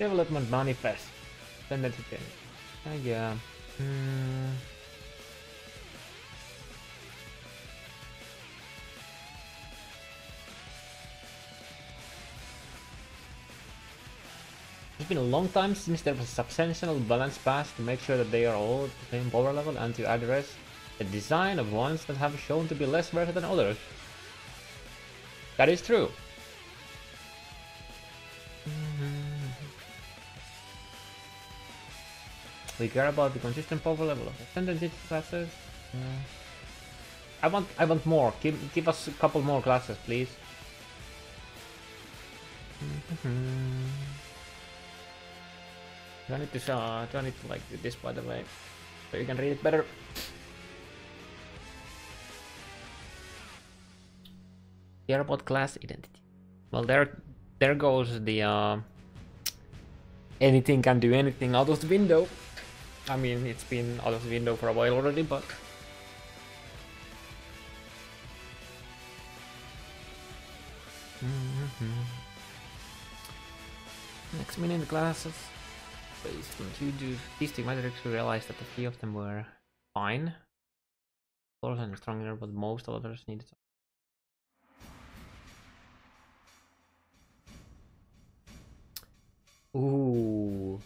Development manifest. Tendency. Yeah. It's been a long time since there was a substantial balance pass to make sure that they are all at the same power level and to address the design of ones that have shown to be less versatile than others. That is true. We care about the consistent power level of Ascendancies classes. I want more. Give us a couple more classes, please. Do I need to like do this, by the way, so you can read it better? Care about class identity. Well, there goes the anything can do anything out of the window. I mean, it's been out of the window for a while already, but next minute classes. Based on these two metrics, we realized that a few of them were fine. Close and stronger, but most others needed. Ooh.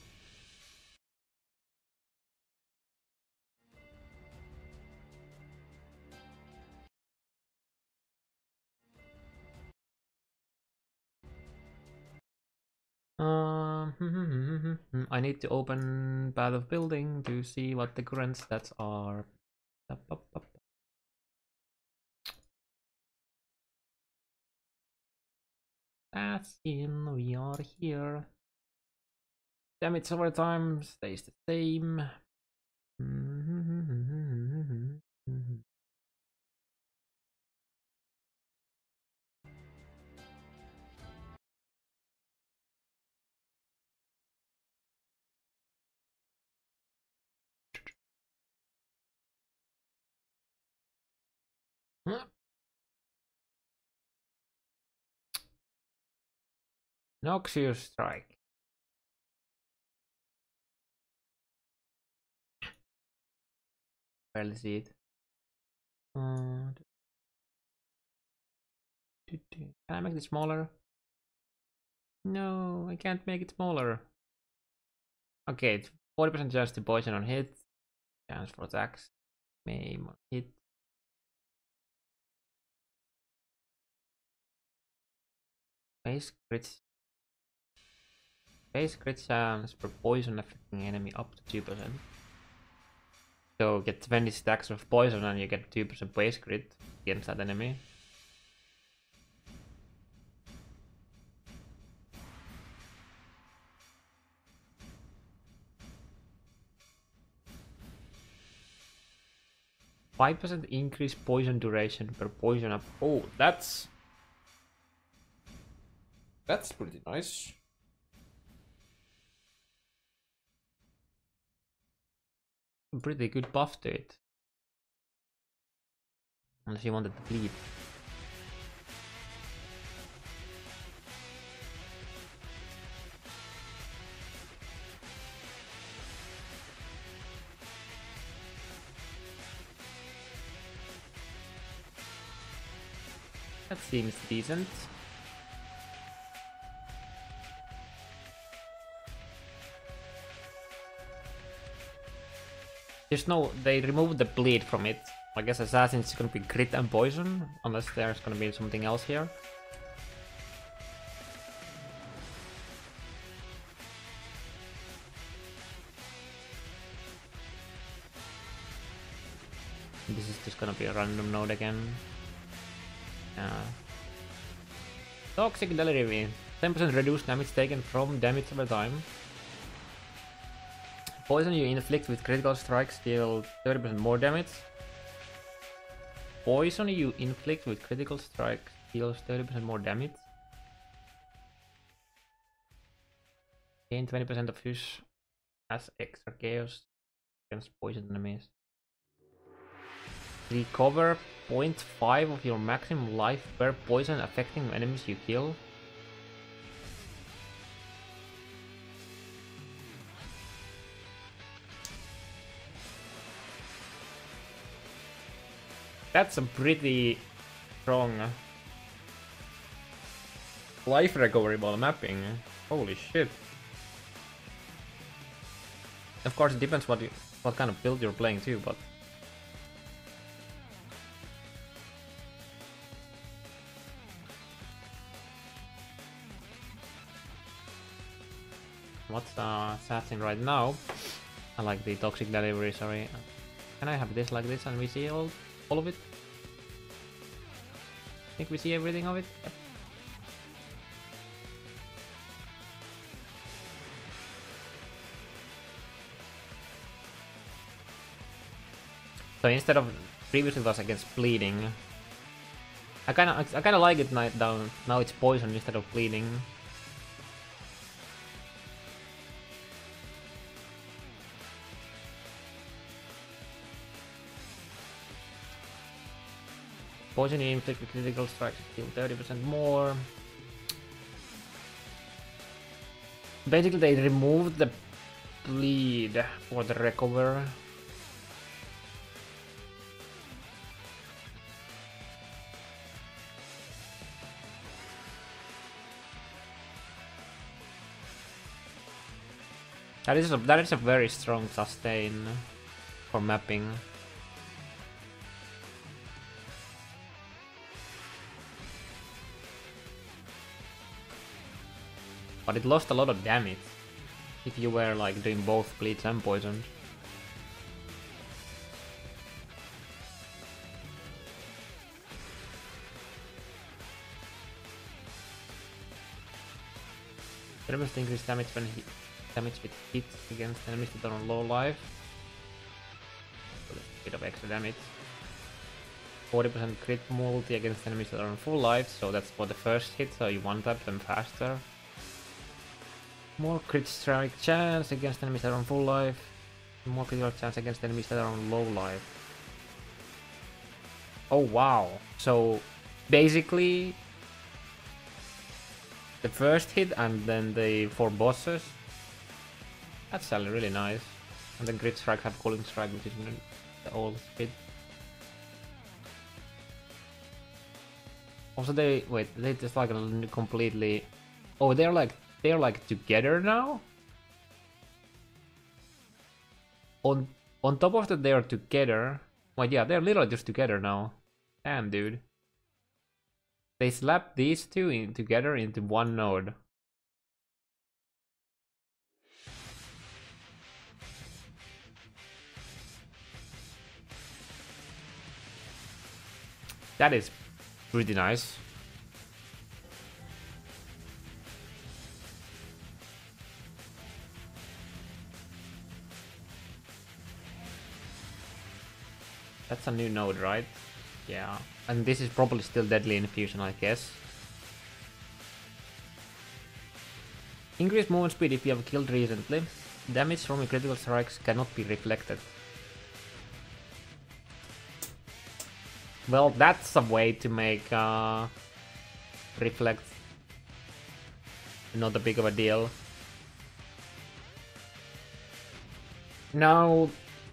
I need to open Path of Building to see what the current stats are. That's in, we are here. Damage over time stays the same. Noxious Strike. Barely see it. Can I make it smaller? No, I can't make it smaller. Okay, it's 40% chance to poison on hit, chance for attacks, maim on hit. Base crit chance per poison affecting enemy up to 2%. So get 20 stacks of poison and you get 2% base crit against that enemy. %5 increase poison duration per poison up. Oh, that's pretty nice. Pretty good buff to it. Unless you wanted to bleed. That seems decent. There's no, they removed the bleed from it. I guess Assassin's gonna be crit and poison, unless there's gonna be something else here. This is just gonna be a random node again. Toxic Delivery. 10% reduced damage taken from damage over time. Poison you inflict with critical strikes deal 30% more damage. Poison you inflict with critical strikes deals 30% more damage. Gain 20% of use as extra chaos against poison enemies. Recover 0.5 of your maximum life per poison affecting enemies you kill. That's a pretty strong life recovery while mapping. Holy shit. Of course, it depends what kind of build you're playing too, but what's Assassin right now? I like the toxic delivery, sorry. Can I have this like this and we see all of it? Think we see everything of it? Yep. So instead of previously it was against bleeding, I kinda like it now it's poison instead of bleeding. Poison inflict with critical strikes deal 30% more. Basically they removed the bleed for the recover. That is a very strong sustain for mapping. But it lost a lot of damage if you were like doing both bleeds and poisons. Must increase damage when damage with hits against enemies that are on low life. So that's a bit of extra damage. 40% crit multi against enemies that are on full life, so that's for the first hit, so you one-tap them faster. More crit strike chance against enemies that are on full life. More critical chance against enemies that are on low life. Oh wow. So basically the first hit and then the 4 bosses. That's really nice. And then crit strike have cooling strike, which is the old speed. Also they just like completely. Oh, they're like together now. On top of that, they are together. Well, yeah, they're literally just together now. Damn, dude. They slapped these two together into one node. That is pretty nice. That's a new node, right? Yeah. And this is probably still deadly infusion, I guess. Increased movement speed if you have killed recently. Damage from your critical strikes cannot be reflected. Well, that's a way to make reflect not a big of a deal. Now,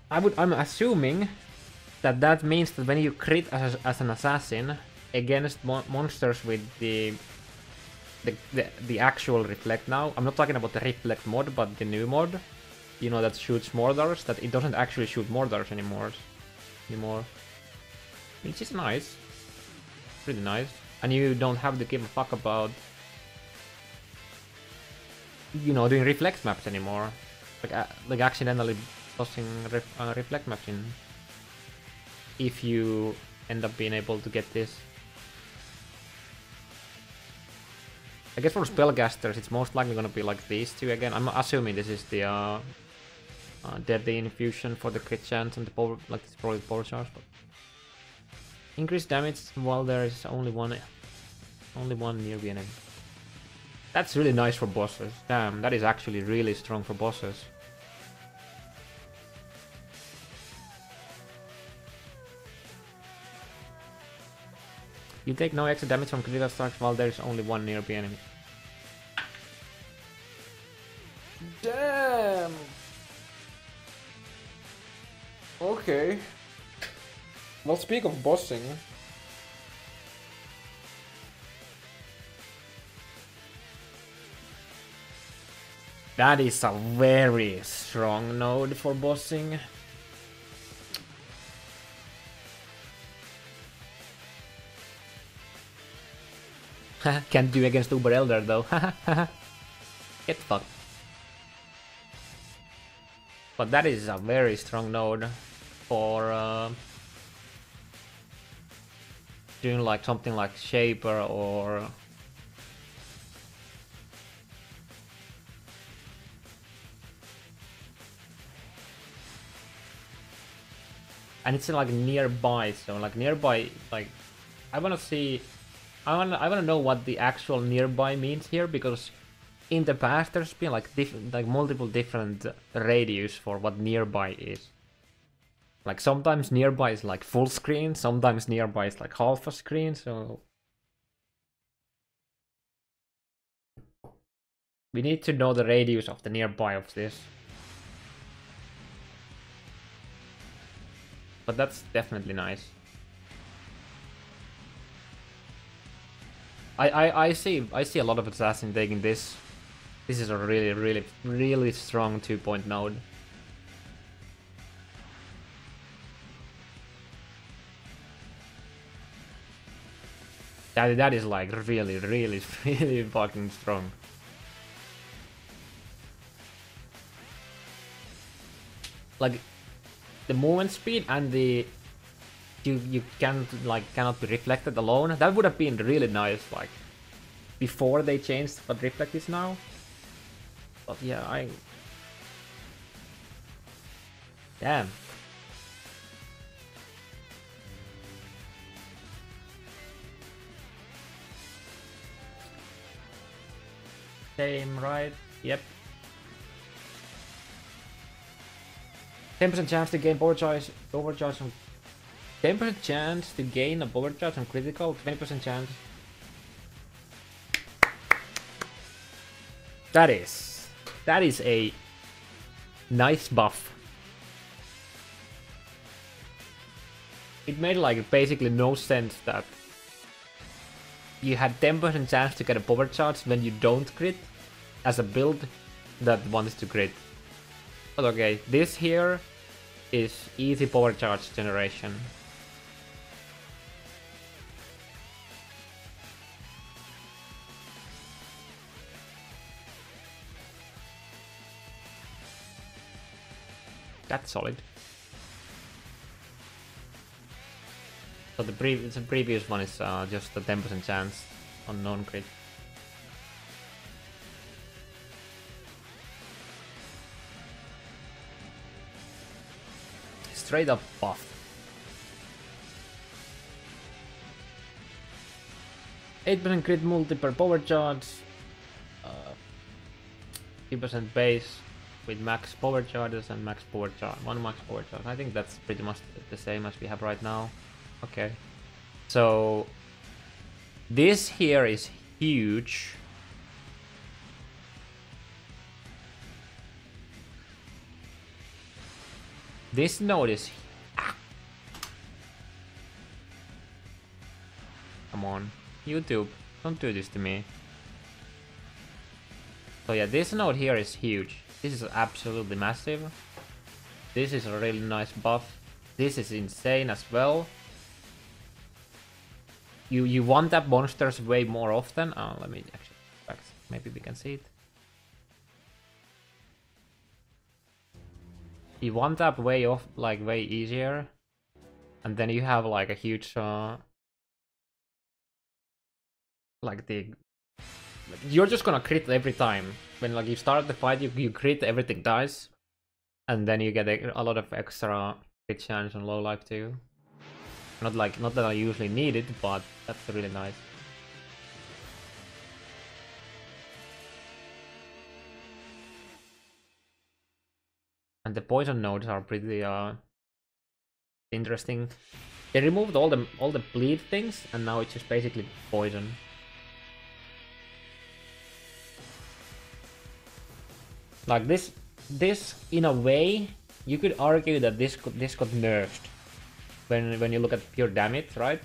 I'm assuming that means that when you crit as an assassin against monsters with the actual reflect now, I'm not talking about the reflect mod, but the new mod, you know, that shoots Mordors, that it doesn't actually shoot Mordors anymore. Which is nice. Pretty nice. And you don't have to give a fuck about, you know, doing reflect maps anymore. Like accidentally tossing reflect maps in. If you end up being able to get this. I guess for spellcasters it's most likely gonna be like these two again. I'm assuming this is the deadly infusion for the crit chance and the power, like this probably power charge, but increased damage while there is only one near the enemy. That's really nice for bosses. Damn, that is actually really strong for bosses. You take no extra damage from critical strikes while there is only one nearby enemy. Damn! Okay. Well, speak of bossing. That is a very strong node for bossing. Can't do against Uber Elder though. Get fucked. But that is a very strong node for doing like something like Shaper or and it's like nearby, so like nearby, like I wanna see, I wanna know what the actual nearby means here, because in the past there's been like multiple different radius for what nearby is. Like sometimes nearby is like full screen, sometimes nearby is like half a screen, so we need to know the radius of the nearby of this. But that's definitely nice. I see a lot of assassin taking this. This is a really strong 2-point node. That is like really fucking strong. Like the movement speed and the you cannot be reflected alone. That would have been really nice, like before they changed what reflect is now. But yeah, damn. Same, right? Yep. 10% chance to gain overcharge on 10% chance to gain a overcharge on critical, 20% chance. That is a nice buff. It made like basically no sense that you had 10% chance to get a power charge when you don't crit as a build that wants to crit. But okay, this here is easy power charge generation. That's solid. So the previous one is just a 10% chance on non-crit. Straight up buff. 8% crit multi per power charge. 3% base with max power charges and max power charge. One max power charge. I think that's pretty much the same as we have right now. Okay. So this here is huge. This node is... Come on, YouTube, don't do this to me. So yeah, this node here is huge. This is absolutely massive. This is a really nice buff. This is insane as well. You want that monsters way more often. Let me actually back. Maybe we can see it. You want that way off, like way easier, and then you have like a huge like you're just gonna crit every time when like you start the fight. You crit, everything dies, and then you get a lot of extra crit chance on low life too. Not that I usually need it, but that's really nice. And the poison nodes are pretty interesting. They removed all the bleed things, and now it's just basically poison. Like this in a way, you could argue that this got nerfed when you look at pure damage, right?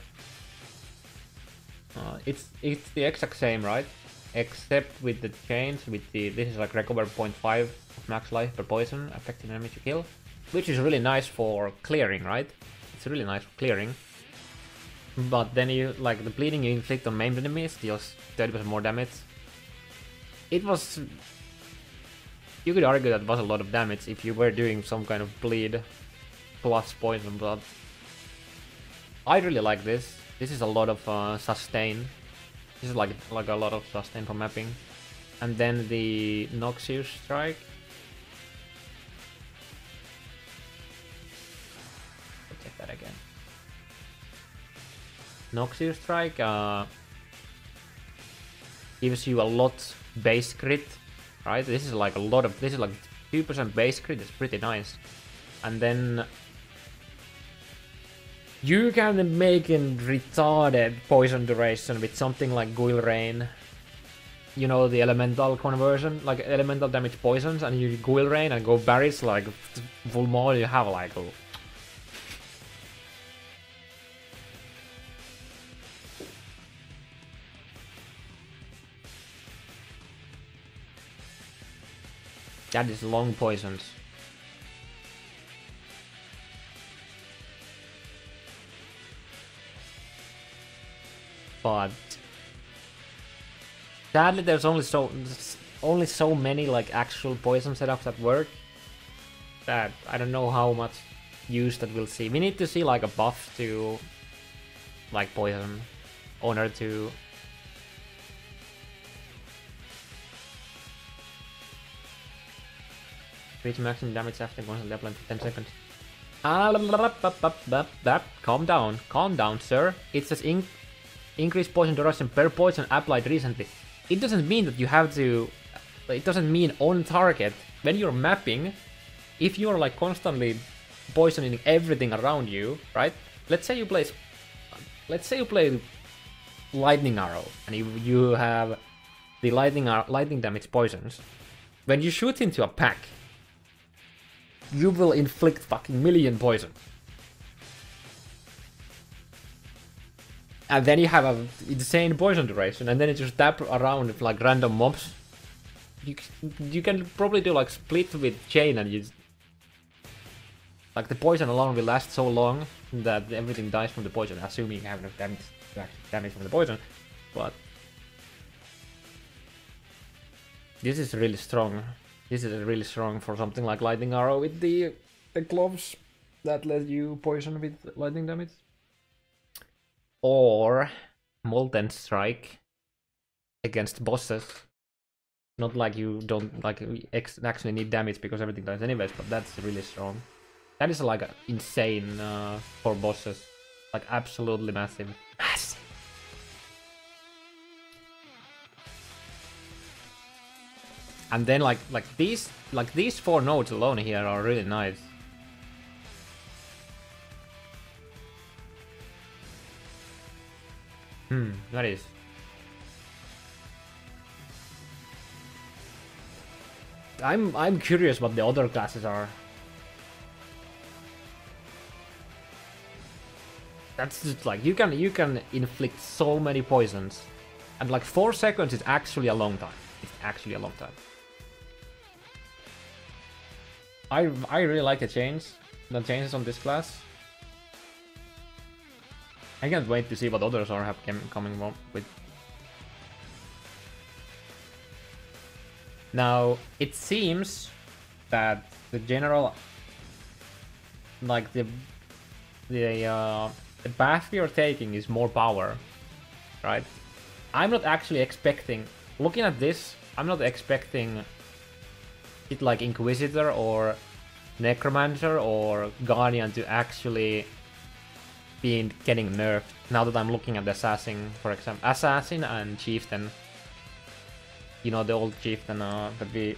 It's the exact same, right? Except with the change, with the this is like recover 0.5 of max life per poison affecting enemy to kill, which is really nice for clearing, right? It's really nice for clearing. But then you like the bleeding you inflict on main enemies deals 30% more damage. It was, you could argue that was a lot of damage if you were doing some kind of bleed plus poison, but I really like this. This is a lot of sustain. This is like a lot of sustain for mapping. And then the Noxious Strike. Let's check that again. Noxious Strike gives you a lot base crit, right? This is like a lot of, this is like 2% base crit, it's pretty nice. And then you can make a retarded poison duration with something like Guil Rain. You know, the elemental conversion, like elemental damage poisons, and you Guil Rain and go Barris like full more, you have like that is long poisons. But sadly, there's only so many like actual poison setups that work that I don't know how much use that we'll see. We need to see like a buff to like poison, honor to. Reach maximum damage after constantly applying for 10 seconds. Calm down, sir. It says increase poison duration per poison applied recently. It doesn't mean that you have to. It doesn't mean on target. When you're mapping, if you're like constantly poisoning everything around you, right? Let's say you play lightning arrow, and you have the lightning damage poisons. When you shoot into a pack, you will inflict fucking million poison. And then you have an insane poison duration, and then you just tap around with like random mobs. You can probably do like split with chain, and you like the poison alone will last so long that everything dies from the poison, assuming you have enough damage from the poison. But this is really strong. This is really strong for something like lightning arrow with the gloves that let you poison with lightning damage. Or Molten Strike against bosses. Not like you don't like actually need damage because everything dies anyways, but that's really strong. That is like insane for bosses. Like absolutely massive. Massive. And then like these 4 nodes alone here are really nice. That is. I'm curious what the other classes are. That's just like you can inflict so many poisons, and like 4 seconds is actually a long time. It's actually a long time. I really like the changes on this class. I can't wait to see what others are coming up with. Now, it seems that the general, like the path we are taking is more power, right? I'm not actually expecting, looking at this, I'm not expecting it like Inquisitor or Necromancer or Guardian to actually be getting nerfed. Now that I'm looking at the Assassin, for example, Assassin and Chieftain. You know, the old Chieftain that we...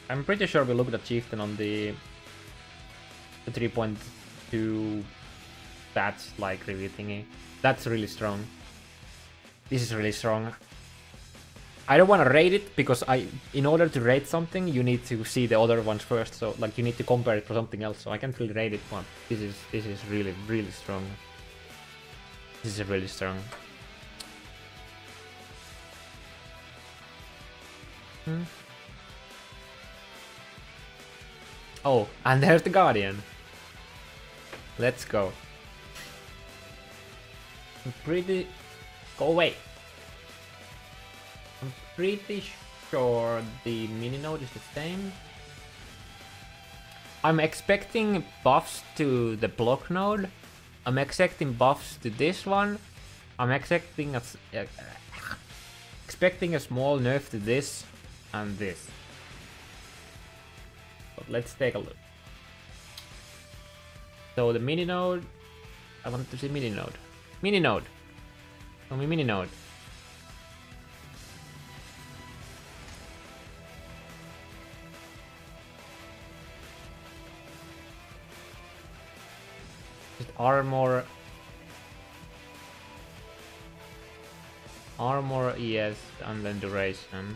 I'm pretty sure we looked at Chieftain on the 3.2 stats like review thingy. That's really strong. This is really strong. I don't want to rate it because in order to rate something, you need to see the other ones first. So like you need to compare it to something else. So I can't really rate it, but this is really strong. This is really strong. Oh, and there's the Guardian. Let's go. I'm pretty... Go away. I'm pretty sure the mini node is the same. I'm expecting buffs to the block node. I'm expecting buffs to this one. I'm expecting a small nerf to this and this. But let's take a look. So the mini node, I want to see mini node. Mini node. Show me mini node. Just armor. Armor, yes, and then duration.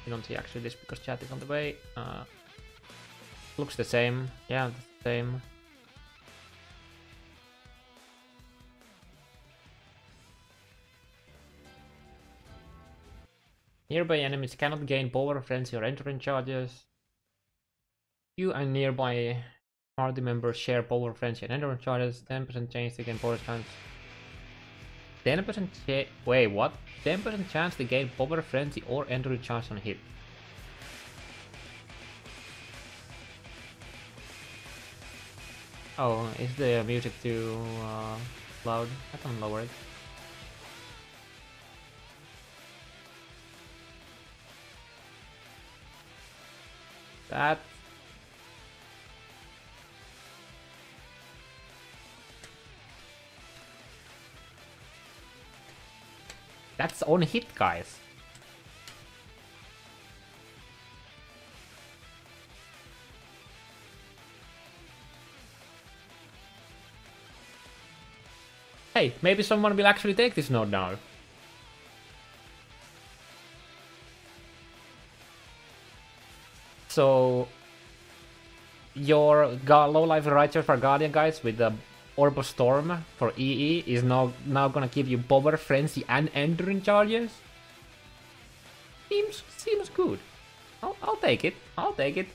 You don't see actually this because chat is on the way. Looks the same. Yeah, the same. Nearby enemies cannot gain power, frenzy, or entering charges. You and nearby party members share power, frenzy, and entering charges. 10% chance to gain power chance. 10% wait, what? 10% chance to gain power, frenzy, or entering charge on hit. Oh, is the music too loud? I can lower it. That's on hit, guys. Hey, maybe someone will actually take this node now. So your low life Righteous for Guardian guys with the Orb of Storm for EE is now gonna give you power, frenzy, and entering charges. Seems good. I'll take it. I'll take it.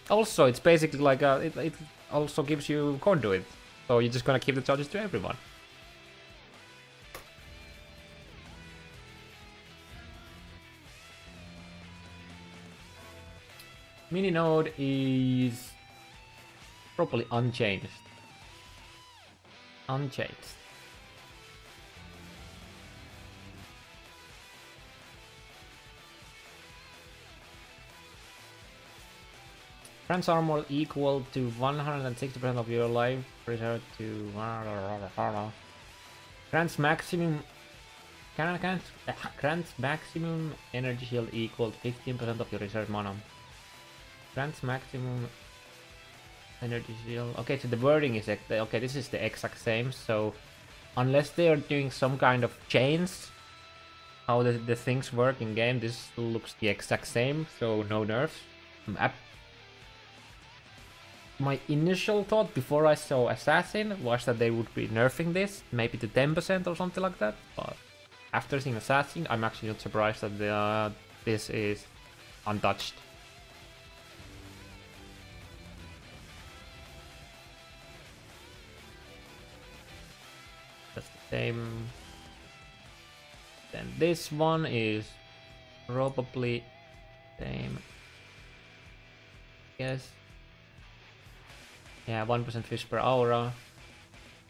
Also, it's basically like it also gives you conduit, so you're just gonna give the charges to everyone. Mini node is probably unchanged. Unchanged. Friend's armor equal to 160% of your life reserved to grants maximum grants maximum energy shield equal to 15% of your reserved mana. Grants maximum energy shield. Okay, so the wording is okay. This is the exact same. So unless they are doing some kind of change, how the things work in game, this looks the exact same. So no nerfs. My initial thought before I saw Assassin was that they would be nerfing this, maybe to 10% or something like that. But after seeing Assassin, I'm actually not surprised that this is untouched. That's the same. Then this one is probably same. Yes. Yeah, 1% fish per aura,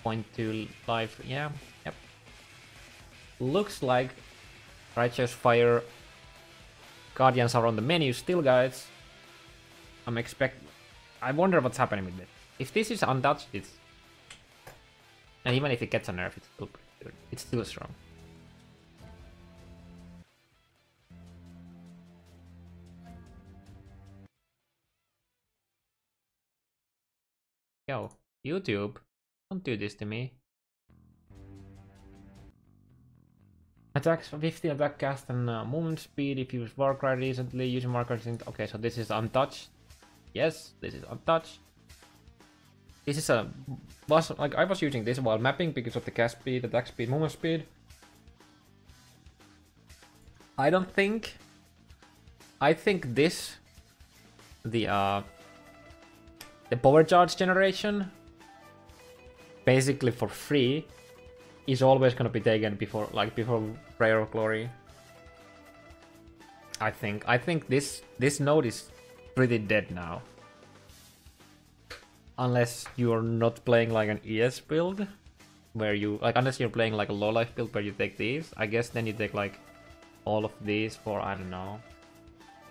0.2 life. Yeah, yep. Looks like Righteous Fire Guardians are on the menu still, guys. I wonder what's happening with it. If this is untouched, it's... And even if it gets a nerf, it's still pretty good. It's still strong. Yo, YouTube, don't do this to me. Attacks 50 attack cast and movement speed if you use Warcry recently, using markers in. Okay, so this is untouched. Yes, this is untouched. This is a like I was using this while mapping because of the cast speed, attack speed, movement speed. I think this the power charge generation basically for free is always gonna be taken before Prayer of Glory. I think this node is pretty dead now. Unless you're not playing like an ES build, where you unless you're playing like a low life build where you take these, I guess then you take like all of these for I don't know.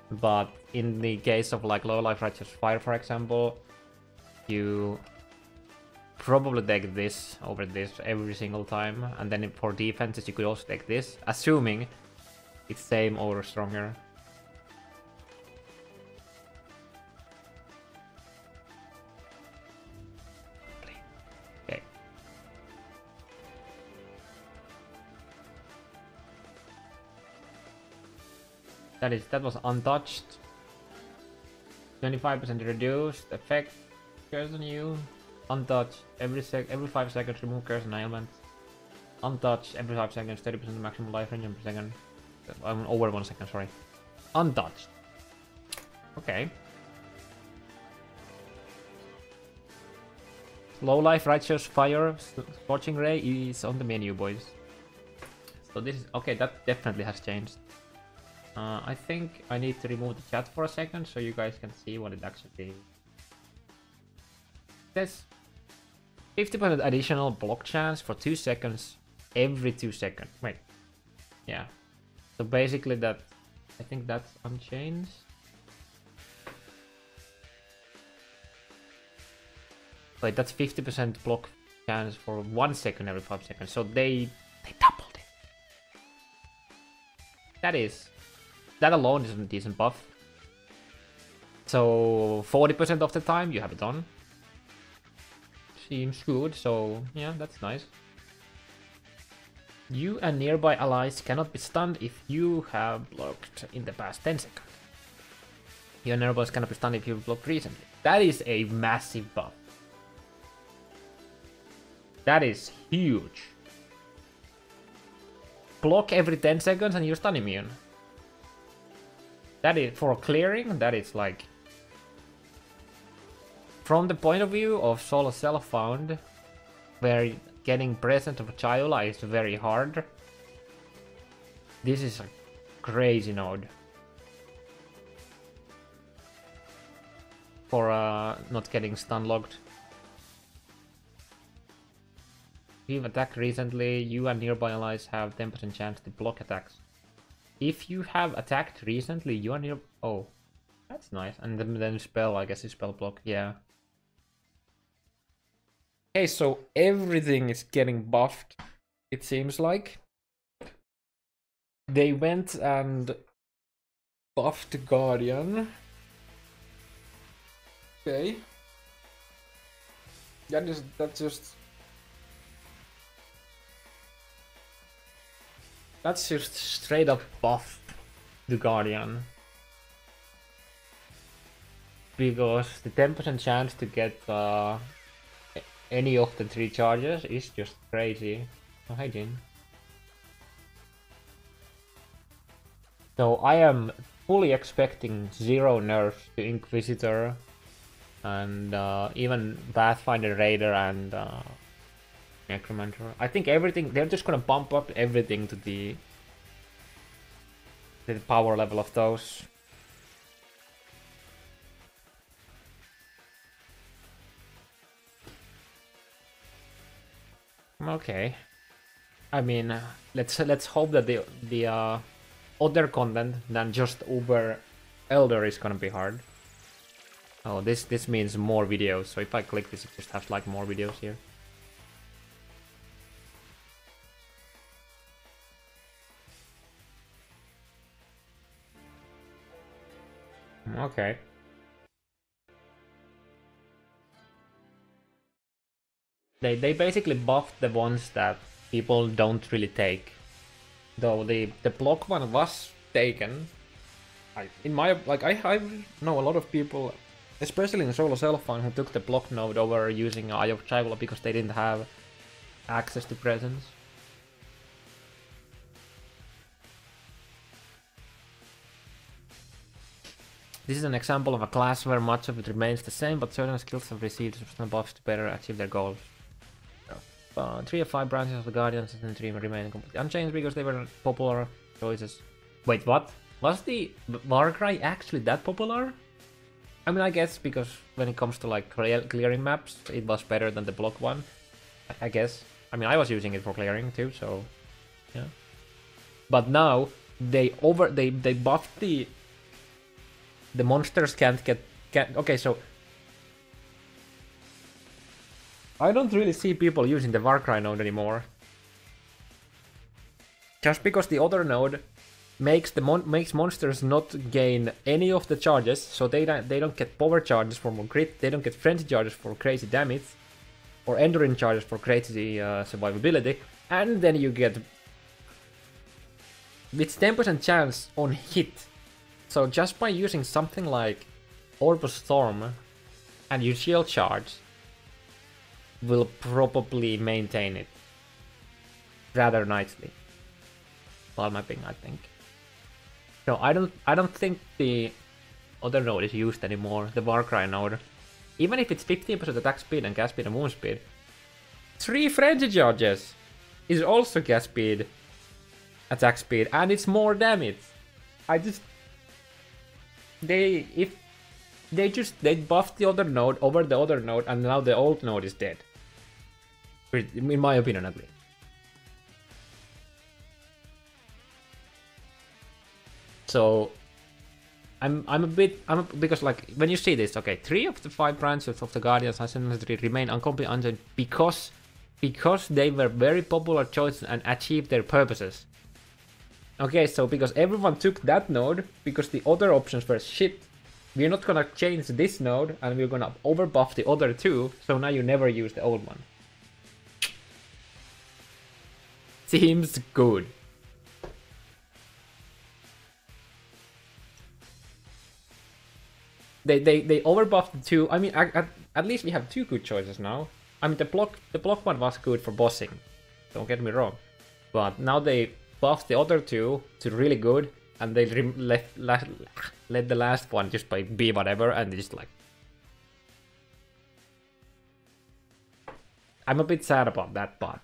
But in the case of like low life righteous fire, for example, you probably take this over this every single time, and then for defenses you could also take this, assuming it's same or stronger. Okay. That was untouched. 25% reduced effect curse on you. Untouched every 5 seconds remove curse and ailment. Untouched every 5 seconds 30% maximum life range per second. Over 1 second, sorry. Untouched. Okay. Low life righteous fire scorching ray is on the menu, boys. So this is okay. That definitely has changed. I think I need to remove the chat for a second so you guys can see what it actually is. It says 50% additional block chance for 2 seconds every 2 seconds. Wait. Yeah. So basically that, I think that's unchanged. Wait, that's 50% block chance for 1 second every 5 seconds. So they doubled it. That alone is a decent buff. So 40% of the time you have it on. Seems good, so yeah, that's nice. You and nearby allies cannot be stunned if you have blocked in the past 10 seconds. You and nearby cannot be stunned if you've blocked recently. That is a massive buff. That is huge. Block every 10 seconds and you're stun immune. That is, for clearing, that is like... From the point of view of solo self-found, where getting Presence of Chayula is very hard, this is a crazy node. For not getting stun locked. If you've attacked recently, you and nearby allies have 10% chance to block attacks. If you have attacked recently, you and nearby... Oh, that's nice. And then spell, I guess is spell block, yeah. Okay, so everything is getting buffed, it seems like. They went and buffed the Guardian. Okay. That's just straight up buff the Guardian. Because the 10% chance to get any of the 3 charges is just crazy. Oh, hi Jin. So I am fully expecting 0 nerfs to Inquisitor and even Pathfinder Raider and Necromancer. I think everything, they're just gonna bump up everything to the power level of those. Okay. I mean, let's hope that the other content than just Uber Elder is gonna be hard. Oh, this means more videos. So if I click this, it just has like more videos here. Okay. They basically buffed the ones that people don't really take. Though the block one was taken. I know a lot of people, especially in solo self-found, who took the block node over using Eye of Chival because they didn't have access to presence. This is an example of a class where much of it remains the same, but certain skills have received substantial buffs to better achieve their goals. 3 of 5 branches of the Guardians and 3 remain completely unchanged because they were popular choices. Wait, what? Was the Warcry actually that popular? I mean, I guess because when it comes to like clearing maps, it was better than the block one. I guess. I mean, I was using it for clearing too, so yeah. But now they buffed the monsters can't. Okay, so I don't really see people using the Warcry node anymore. Just because the other node makes monsters not gain any of the charges, so they don't get power charges for more crit, they don't get frenzy charges for crazy damage, or endurance charges for crazy survivability, and then you get with 10% chance on hit. So just by using something like Orb Storm and your shield charge will probably maintain it rather nicely. While mapping, I think. No, I don't think the other node is used anymore, the Warcry node. Even if it's 15% attack speed and gas speed and move speed, 3 frenzy charges is also gas speed, attack speed, and it's more damage. They buffed the other node over the other node, and now the old node is dead. In my opinion, at least. So because like when you see this, okay, 3 of the 5 branches of the Guardians Ascendancies remain completely unchanged because they were very popular choices and achieved their purposes. Okay, so because everyone took that node, because the other options were shit, we're not gonna change this node, and we're gonna overbuff the other 2, so now you never use the old one. Seems good. They overbuffed the 2. I mean, at least we have 2 good choices now. I mean, the block one was good for bossing, don't get me wrong, but now they buffed the other 2 to really good, and they let the last one just be whatever, and just like, I'm a bit sad about that part.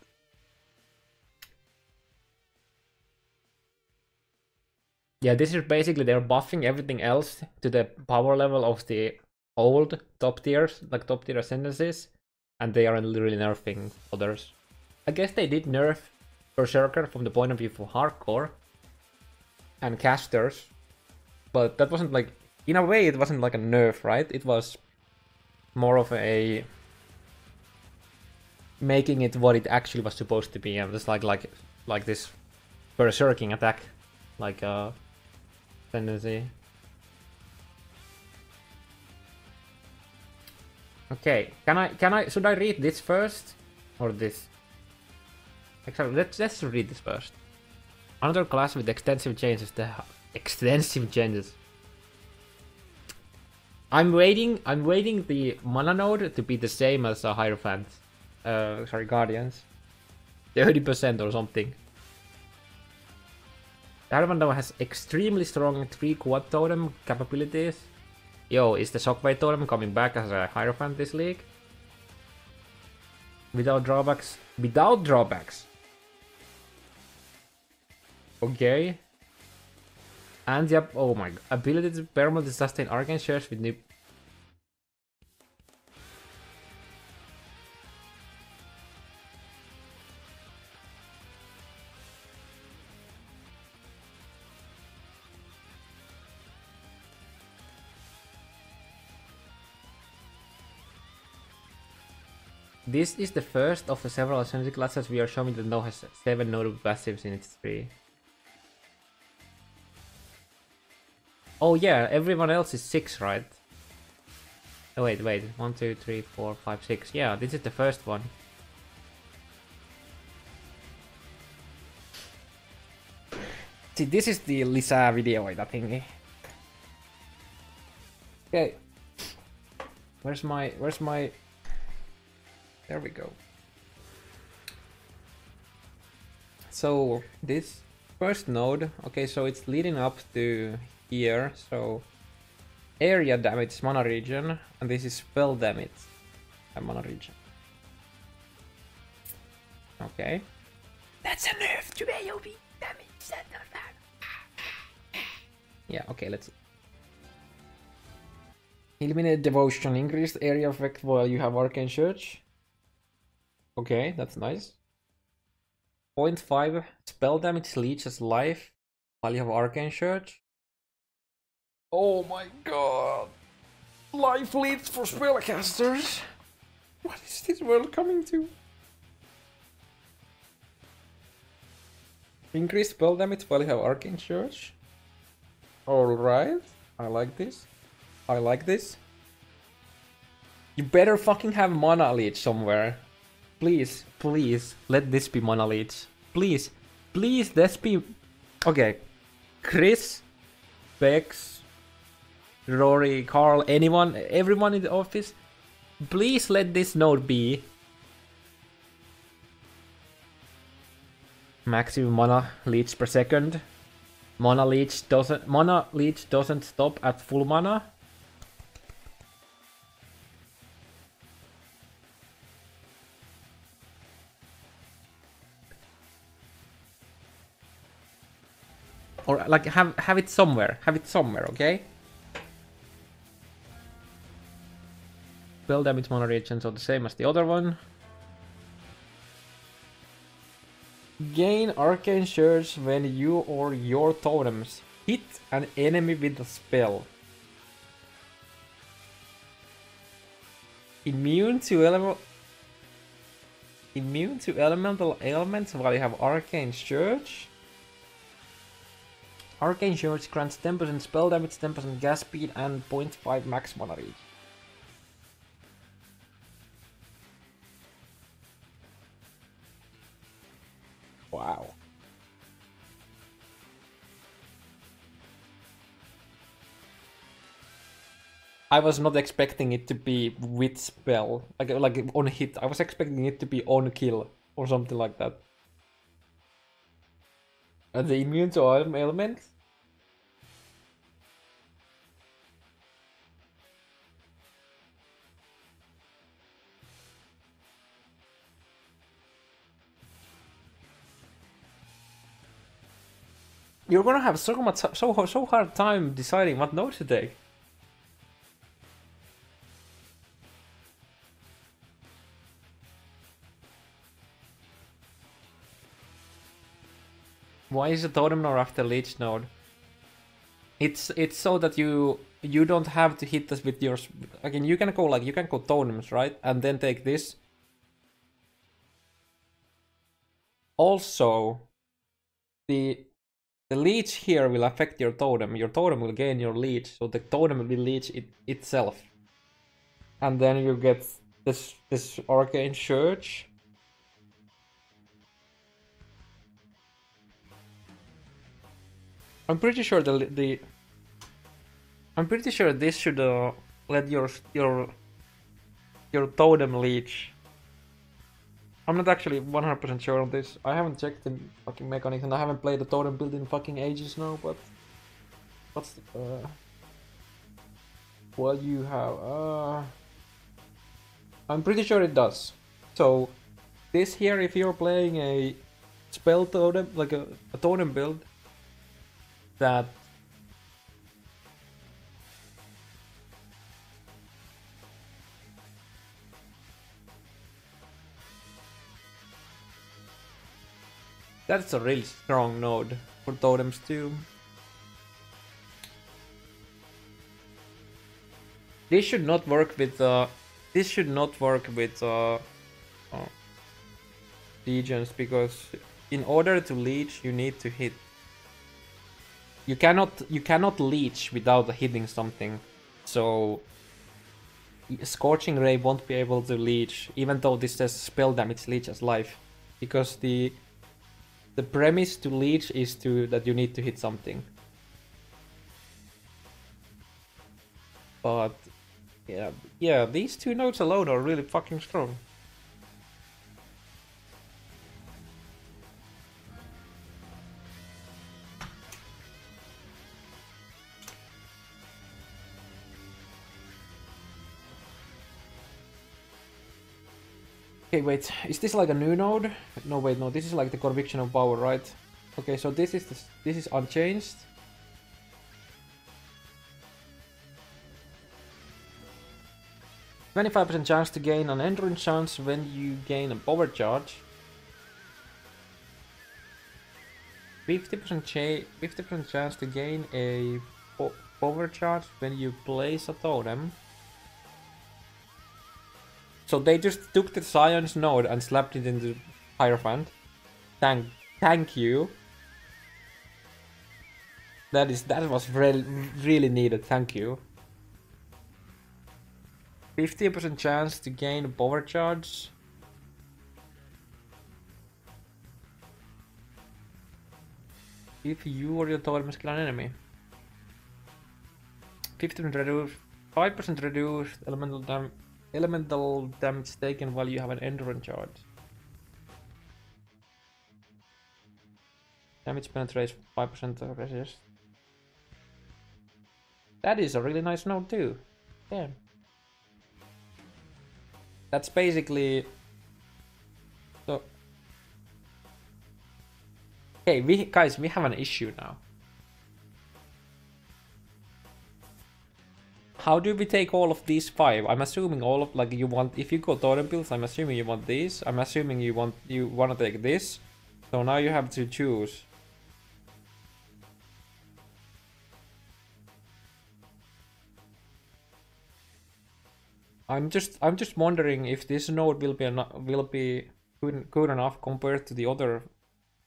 Yeah, this is basically they're buffing everything else to the power level of the old top tiers, like top tier Ascendancies, and they aren't really nerfing others. I guess they did nerf Berserker from the point of view for hardcore and casters, but that wasn't like, in a way it wasn't like a nerf, right? It was more of a making it what it actually was supposed to be, and just like this berserking attack, like tendency. Okay, should I read this first or this? Actually, let's read this first. Another class with extensive changes. Extensive changes. I'm waiting the mana node to be the same as a HierOPhant. Sorry, Guardians. 30% or something. The HierOPhant now has extremely strong 3 quad totem capabilities. Yo, is the Shockwave totem coming back as a HierOPhant this league? Without drawbacks? Without drawbacks! Okay. And yep, oh my god. Ability to permanently sustain arcane shares with new. This is the first of the several Ascendancy classes we are showing that now has 7 notable passives in its tree. Oh yeah, everyone else is 6, right? Oh wait, 1, 2, 3, 4, 5, 6. Yeah, this is the first one. See, this is the Lisa video, I think. Okay. Where's my... There we go. So, this first node, okay, so it's leading up to here, so... Area damage, mana region, and this is spell damage, mana region. Okay. That's a nerf to AoE damage. Yeah, okay, let's... Eliminate devotion, increased area effect while you have arcane search. Okay, that's nice. 0.5 spell damage leeches life while you have arcane search. Oh my god! Life leads for spellcasters! What is this world coming to? Increased spell damage while you have arcane search. Alright, I like this. I like this. You better fucking have mana leech somewhere. Please, please, let this be mana leech. Please, please, let's be... Okay. Chris, Bex, Rory, Carl, anyone, everyone in the office, please let this node be. Maximum mana leech per second. Mana leech doesn't stop at full mana. Or like have it somewhere. Have it somewhere, okay? Spell damage mana region, so the same as the other one. Gain arcane surge when you or your totems hit an enemy with a spell. Immune to elemental ailments while you have arcane surge. Arcane surge grants 10% spell damage, 10% gas speed, and 0.5 max mana reach. Wow. I was not expecting it to be with spell, like on hit. I was expecting it to be on kill or something like that. Are they immune to elements? You're gonna have so hard time deciding what node to take. Why is the totem node after leech node? It's so that you don't have to hit us with your... Again, you can go totems, right? And then take this. Also, the leech here will affect your totem. Your totem will gain your leech, so the totem will leech itself. And then you get this arcane surge. I'm pretty sure I'm pretty sure this should let your totem leech. I'm not actually 100% sure on this. I haven't checked the fucking mechanics and I haven't played the totem build in fucking ages now, but what's the what you have? I'm pretty sure it does. So this here, if you're playing a spell totem, like a totem build, that that's a really strong node for totems too. This should not work with legions, because in order to leech you need to hit. You cannot leech without hitting something. So Scorching Ray won't be able to leech, even though this says spell damage leeches life, because the the premise to leech is that you need to hit something. But yeah, these two nodes alone are really fucking strong. Okay, wait, is this like a new node? No, wait, no, this is like the conviction of power, right? Okay, so this is unchanged. "25% chance to gain an endurance chance when you gain a power charge. 50% chance to gain a power charge when you place a totem." So they just took the Scion's node and slapped it into HierOPhant. Thank you. That was really needed. Thank you. 50% chance to gain a power charge. If you or your totem kill an enemy. 50% reduced, 5% reduced elemental damage taken while you have an endurance charge. Damage penetrates 5% resist. That is a really nice node too. Damn. That's basically... So... Okay, guys, we have an issue now. How do we take all of these 5? I'm assuming all of, like, you want, if you go totem builds, I'm assuming you want these. I'm assuming you want to take this. So now you have to choose. I'm just wondering if this node will be good enough compared to the other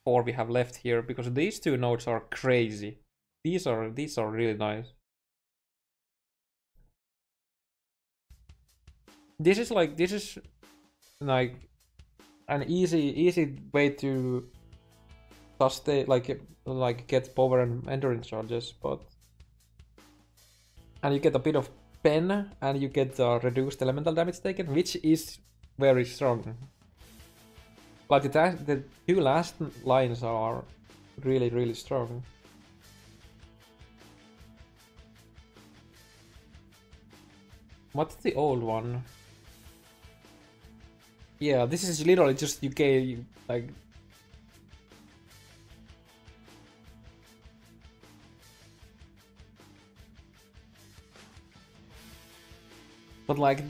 4 we have left here, because these 2 nodes are crazy. These are really nice. This is like an easy way to sustain, like get power and endurance charges, and you get a bit of pen, and you get reduced elemental damage taken, which is very strong. Like the 2 last lines are really strong. What's the old one? Yeah, this is literally just UK, like... But like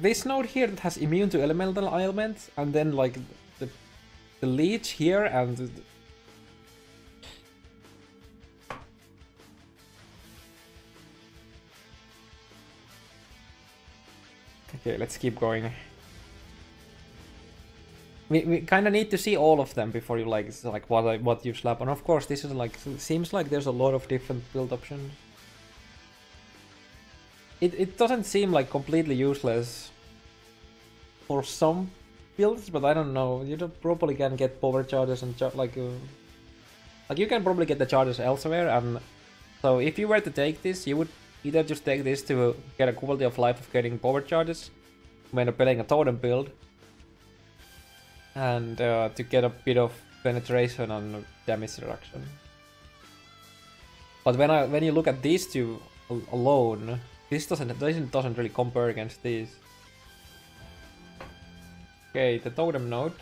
this node here that has immune to elemental ailments, and then like the leech here and... Okay, let's keep going. We kind of need to see all of them before you like what you slap on. Of course, this is like, seems like there's a lot of different build options. It doesn't seem like completely useless for some builds, but I don't know. You probably can get power charges and like you can probably get the charges elsewhere. And so if you were to take this, you would either just take this to get a quality of life of getting power charges when playing a totem build, and to get a bit of penetration on damage reduction. But when you look at these 2 alone, this doesn't really compare against these. Okay, the totem node.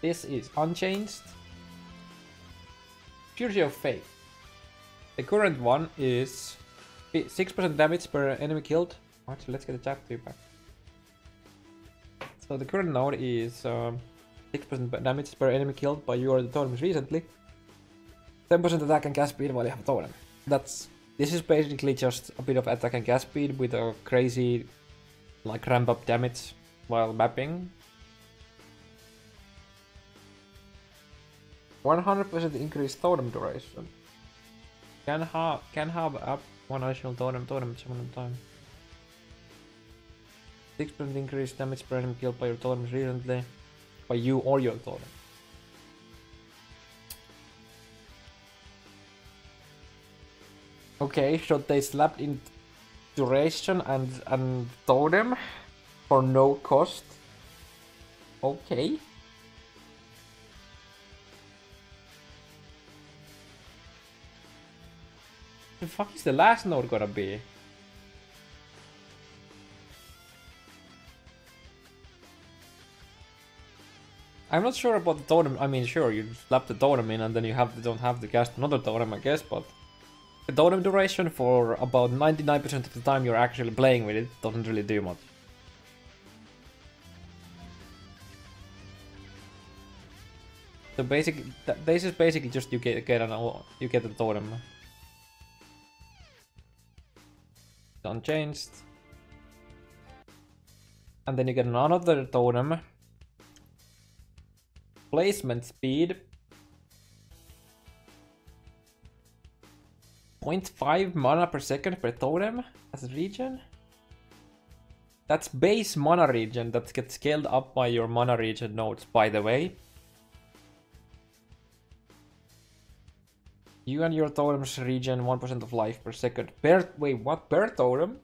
This is unchanged. Fury of Faith. The current one is 6% damage per enemy killed. Actually, let's get the chat feedback. So the current node is 6% damage per enemy killed by you or the totems recently. 10% attack and cast speed while you have a totem. This is basically just a bit of attack and cast speed with a crazy like ramp up damage while mapping. 100% increased totem duration. Can have up 1 additional totem at one time. 6% increased damage per enemy killed by your totems recently. By you or your totem. Okay, so they slapped in duration and totem for no cost. Okay. The fuck is the last node gonna be? I'm not sure about the totem. I mean, sure, you slap the totem in and then you don't have to cast another totem, I guess, but the totem duration for about 99% of the time you're actually playing with it doesn't really do much. So basically, this is basically just you get a totem. Unchanged. And then you get another totem. Placement speed. 0.5 mana per second per totem as a regen. That's base mana regen that gets scaled up by your mana regen nodes, by the way. You and your totems regen 1% of life per second. Wait, what? Per totem?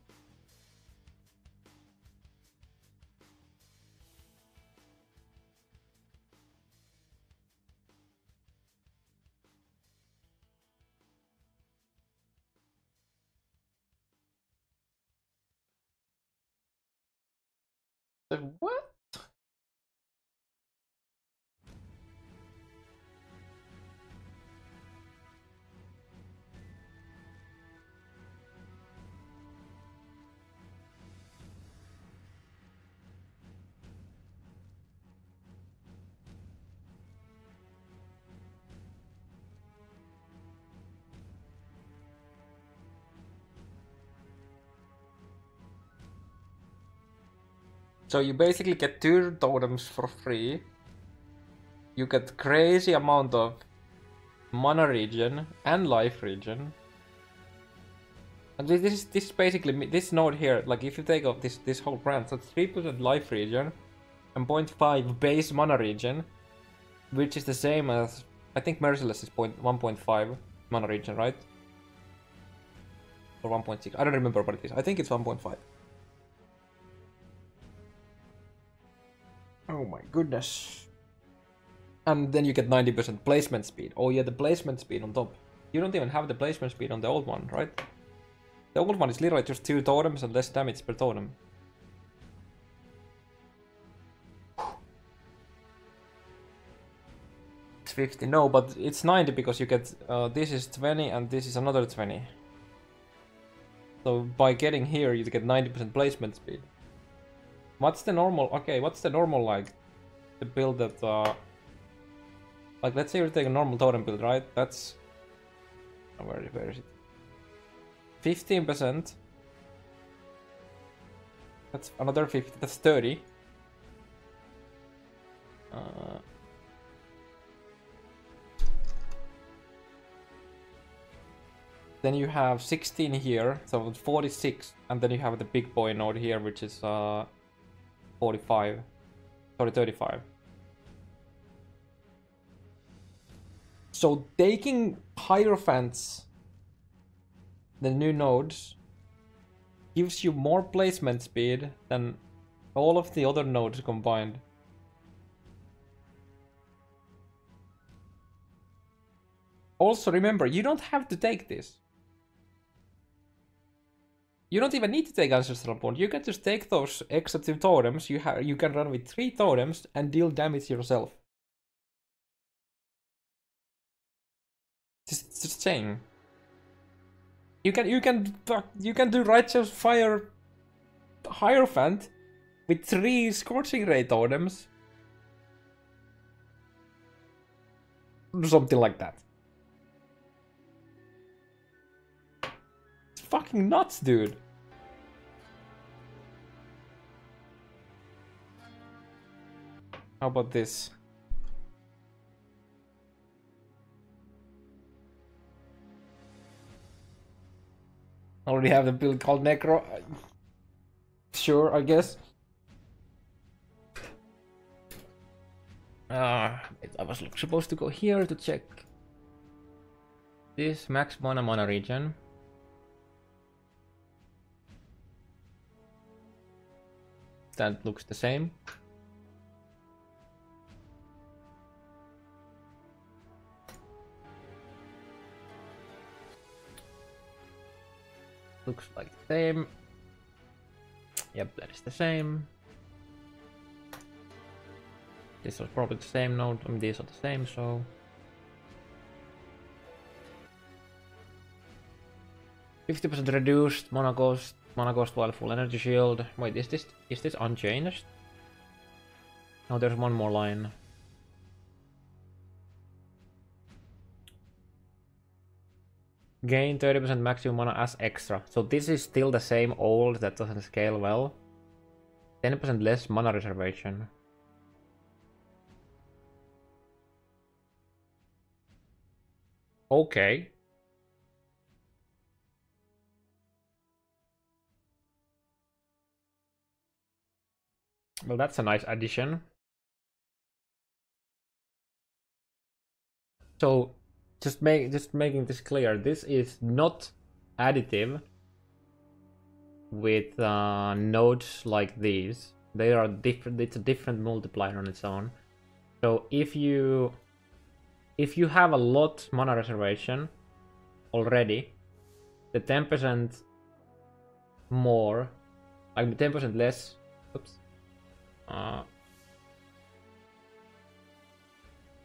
What? So you basically get 2 totems for free. You get crazy amount of mana regen and life regen. And this is basically this node here. Like if you take off this whole branch, that's 3% life regen and 0.5 base mana regen, which is the same as I think Merciless is 1.5 mana regen, right? Or 1.6. I don't remember what it is. I think it's 1.5. Oh my goodness. And then you get 90% placement speed. Oh yeah, the placement speed on top. You don't even have the placement speed on the old one, right? The old one is literally just 2 totems and less damage per totem. It's 50, no, but it's 90 because you get, this is 20 and this is another 20. So by getting here, you get 90% placement speed. What's the normal, okay, what's the normal like, the build that, like let's say you take a normal totem build, right? That's, where is it? 15%. That's another 50, that's 30. Then you have 16 here, so 46, and then you have the big boy node here, which is 45. Sorry, 35. So taking HierOPhants, the new nodes, gives you more placement speed than all of the other nodes combined. Also remember, you don't have to take this. You don't even need to take Ancestral Bond. You can just take those extra 2 totems. You can run with 3 totems and deal damage yourself. Just saying. You can do Righteous Fire HierOPhant with 3 Scorching Ray totems. Something like that. It's fucking nuts, dude. How about this? I already have the build called Necro. Sure, I guess. I was supposed to go here to check this max mana regen. That looks the same. Looks like the same. Yep, that is the same. This was probably the same node. I mean, these are the same, so 50% reduced mana cost while full energy shield. Wait, is this unchanged? No, there's one more line. Gain 30% maximum mana as extra. So this is still the same old that doesn't scale well. 10% less mana reservation. Okay. Well, that's a nice addition. So just making this clear, this is not additive with nodes like these. They are different. It's a different multiplier on its own. So if you have a lot mana reservation already, the 10% more, like 10% less, oops,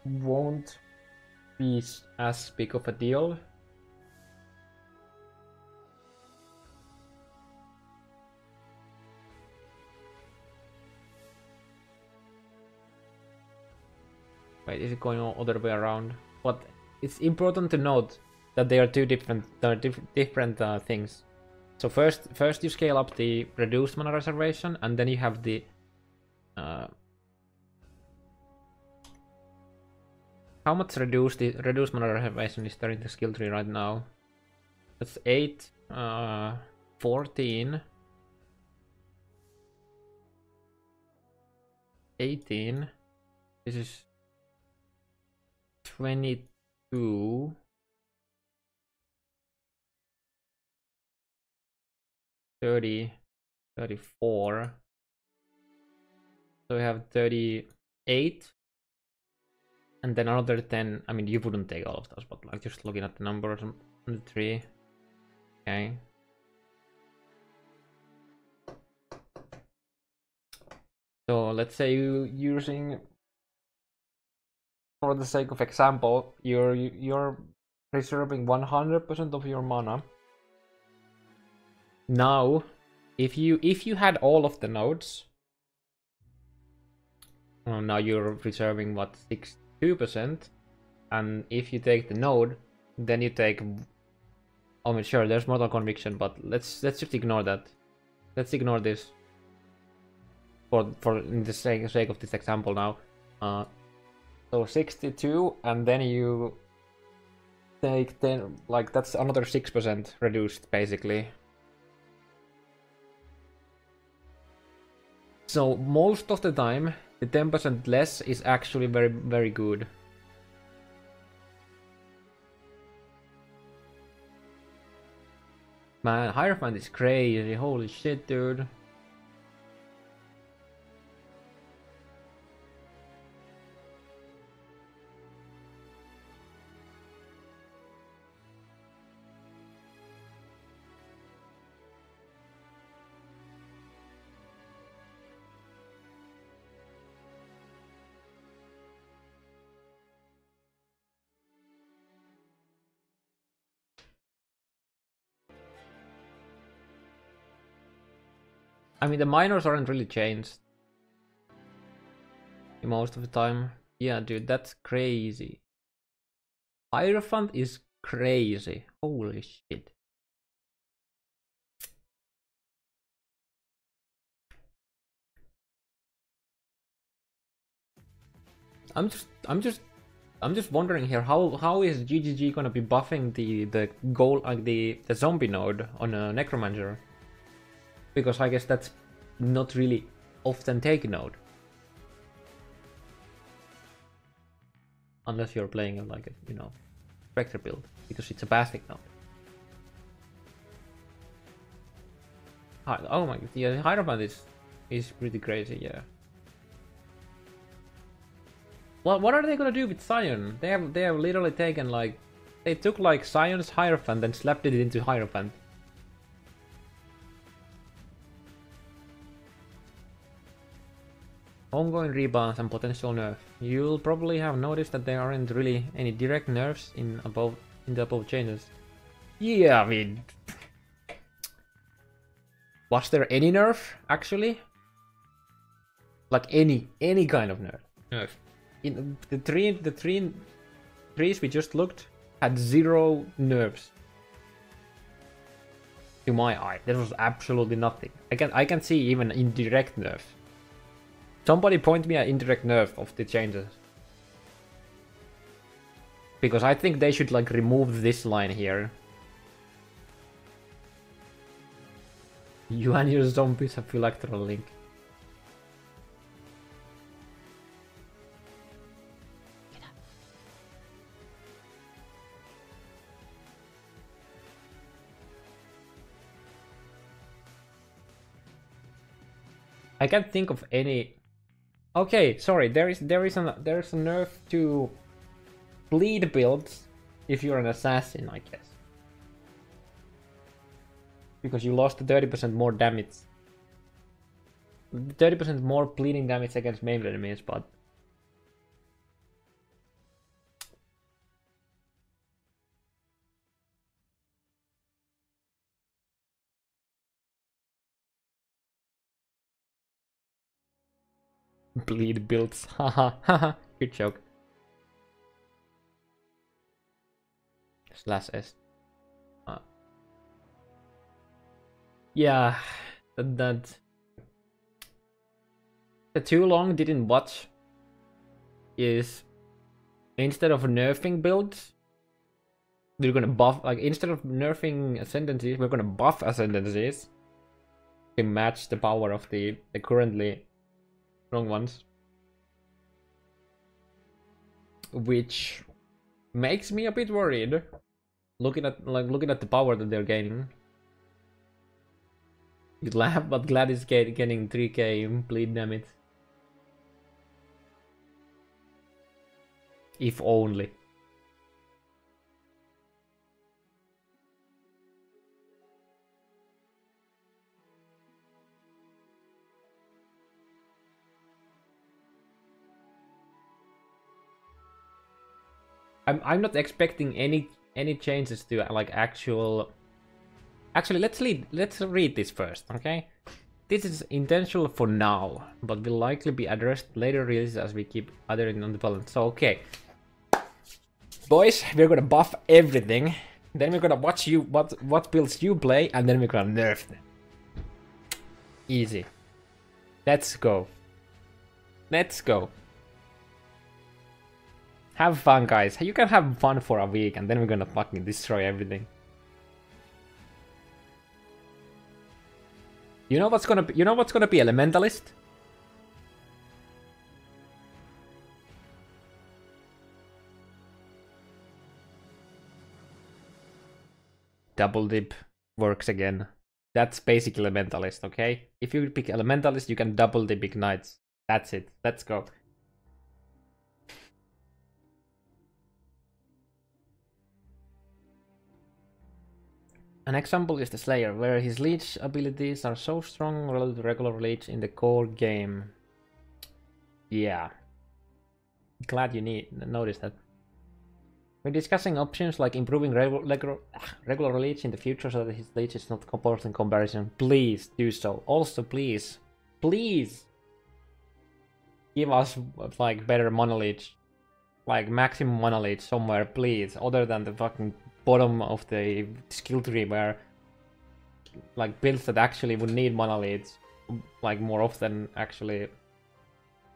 won't be as big of a deal. Wait, is it going all other way around? But it's important to note that they are two different things. So first you scale up the reduced mana reservation, and then you have the how much reduced mana reservation is there in the skill tree right now? That's 8, 14, 18. This is 22, 30, 34. So we have 38. And then another 10. I mean, you wouldn't take all of those, but like just looking at the numbers on the tree. Okay. So let's say you using, for the sake of example, you're reserving 100% of your mana. Now, if you had all of the nodes, now you're reserving what, 62%, and if you take the node, then you take. I mean, sure, there's mortal conviction, but let's just ignore that. Let's ignore this for in the sake of this example now. So 62, and then you take 10, like that's another 6% reduced basically. So most of the time, the 10% less is actually very, very good. Man, HierOPhant is crazy. Holy shit, dude. I mean, the minors aren't really changed most of the time. Yeah, dude, that's crazy. HierOPhant is crazy. Holy shit. I'm just wondering here, how is GGG gonna be buffing the goal, like the zombie node on a necromancer? Because I guess that's not really often taken node. Unless you're playing like a, you know, Spectre build, because it's a basic node. Oh my god, yeah, HierOPhant is is pretty crazy, yeah. Well, what are they gonna do with Sion? They have literally taken like, they took like Sion's HierOPhant and slapped it into HierOPhant. Ongoing rebalance and potential nerf. You'll probably have noticed that there aren't really any direct nerfs in the above changes. Yeah, I mean, was there any nerf actually? Like any kind of nerf? Nerf. In the three trees we just looked had 0 nerfs. To my eye, there was absolutely nothing. I can see even indirect nerfs. Somebody point me an indirect nerf of the changes. Because I think they should like remove this line here. You and your zombies have electoral link. I can't think of any. Okay, sorry. There is a nerf to bleed builds if you're an assassin, I guess, because you lost 30% more damage, 30% more bleeding damage against maimed enemies, but. Bleed builds, haha, haha, good joke. /S. Yeah, that the too long didn't watch is instead of nerfing builds, we're gonna buff, like instead of nerfing Ascendancies, we're gonna buff Ascendancies to match the power of the currently strong ones, which makes me a bit worried. Looking at the power that they're gaining. You'd laugh, but Glad is getting 3k bleed damage. If only. I'm not expecting any changes to like actual. Actually, let's read this first, okay? This is intentional for now, but will likely be addressed later releases as we keep adding on the balance. So okay, boys, we're gonna buff everything. Then we're gonna watch you what builds you play, and then we're gonna nerf them. Easy. Let's go. Let's go. Have fun, guys. You can have fun for a week, and then we're gonna fucking destroy everything. You know what's gonna be Elementalist? Double dip works again. That's basic Elementalist, okay? If you pick Elementalist, you can double dip ignites. That's it. Let's go. An example is the Slayer, where his leech abilities are so strong relative to regular leech in the core game. Yeah. Glad you noticed that. We're discussing options like improving regular leech in the future so that his leech is not composed in comparison. Please do so. Also, please give us like better mana leech, like maximum mana leech somewhere, please, other than the fucking bottom of the skill tree where like builds that actually would need mana leads like more often actually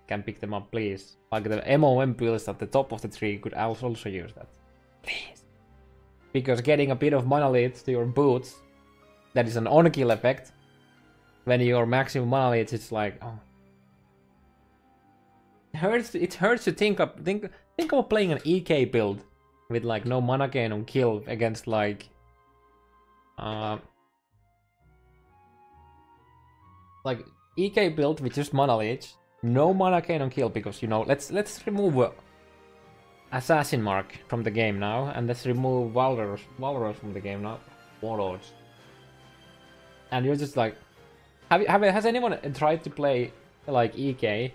can pick them up, please. Like the MOM builds at the top of the tree could also use that, please, because getting a bit of mana leads to your boots, that is an on-kill effect. When your maximum mana leads, it's like, oh, it hurts to think of playing an EK build with like no mana gain on kill against like EK build with just mana leech, no mana cannon kill because you know. Let's remove Assassin mark from the game now, and let's remove Valros from the game now. Warlords. And you're just like, has anyone tried to play like EK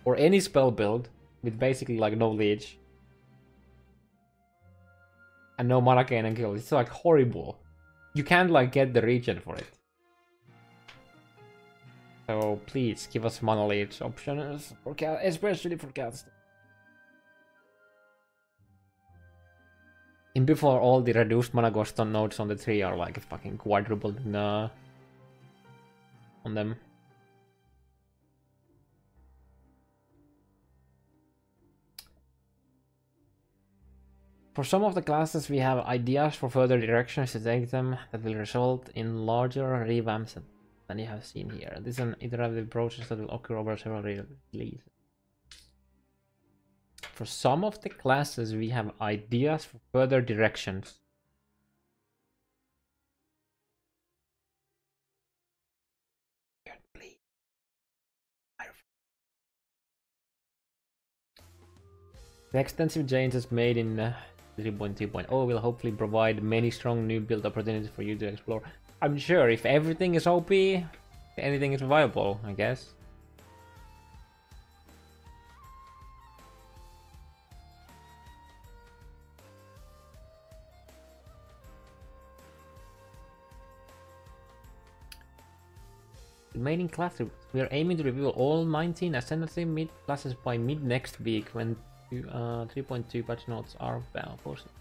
or any spell build with basically like no leech and no mana cannon kill? It's like horrible. You can't like get the regen for it. So please give us mana leech options, for especially for cast. In before all the reduced mana cost on nodes on the tree are like fucking quadrupled on them. For some of the classes we have ideas for further directions to take them that will result in larger revamps than you have seen here. This is an iterative process that will occur over several releases. For some of the classes we have ideas for further directions. The extensive changes made in 3.2.0 will hopefully provide many strong new build opportunities for you to explore. I'm sure if everything is OP, anything is viable, I guess. Remaining classes. We are aiming to reveal all 19 Ascendancy mid classes by mid next week when 3.2 patch notes are posted.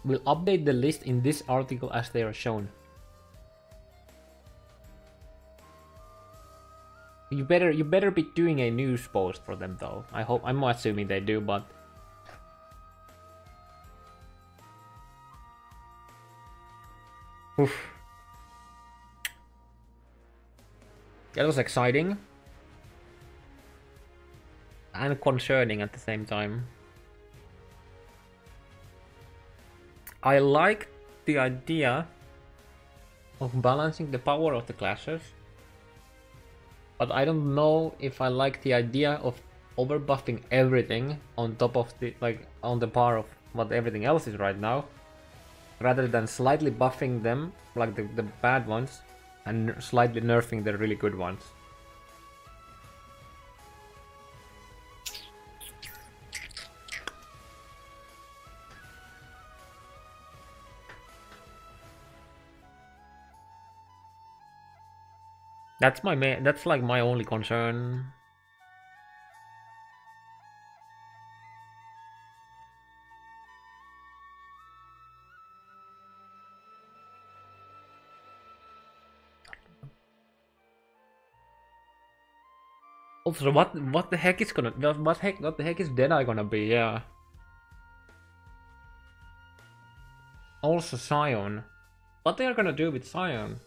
We'll update the list in this article as they are shown. You better be doing a news post for them though. I'm assuming they do, but oof. That was exciting and concerning at the same time. I like the idea of balancing the power of the classes, but I don't know if I like the idea of overbuffing everything on top of the on the par of what everything else is right now, rather than slightly buffing them like the bad ones and slightly nerfing the really good ones. That's like my only concern. Also, what the heck is gonna what the heck is Deadeye gonna be? Yeah. Also Scion. What they are gonna do with Scion?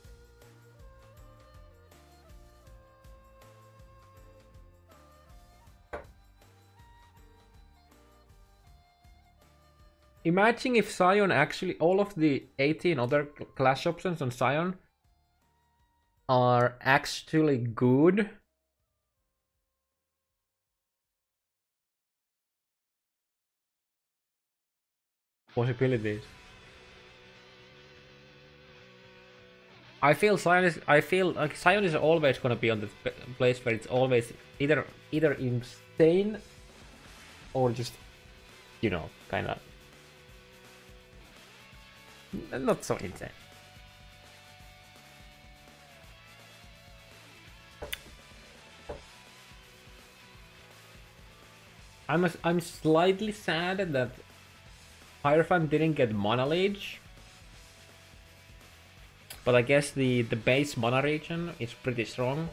Imagine if Scion actually, all of the 18 other class options on Scion are actually good. Possibilities. I feel like Scion is always gonna be on the place where it's always either insane or just, you know, kinda not so insane. I'm slightly sad that HierOPhant didn't get mana leech, but I guess the base mana regen is pretty strong,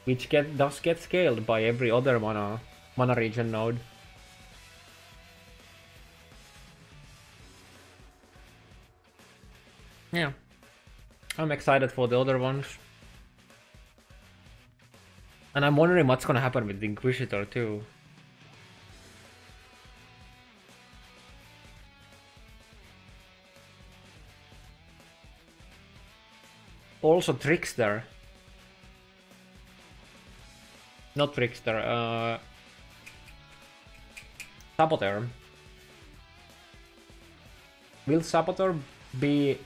which does get scaled by every other mana regen node. Yeah, I'm excited for the other ones. And I'm wondering what's gonna happen with the Inquisitor too. Also Trickster. Not Trickster, Saboteur. Will Saboteur be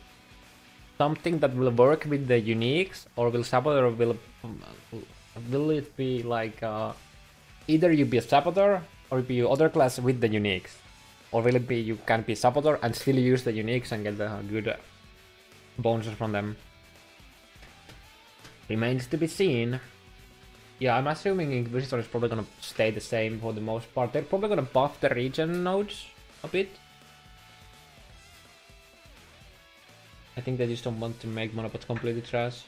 something that will work with the uniques, or will Saboteur will it be like either you be a Saboteur or you be other class with the uniques, or will it be you can be Saboteur and still use the uniques and get the good bonuses from them? Remains to be seen. Yeah, I'm assuming Inquisitor is probably gonna stay the same for the most part. They're probably gonna buff the regen nodes a bit. I think they just don't want to make monopods completely trash.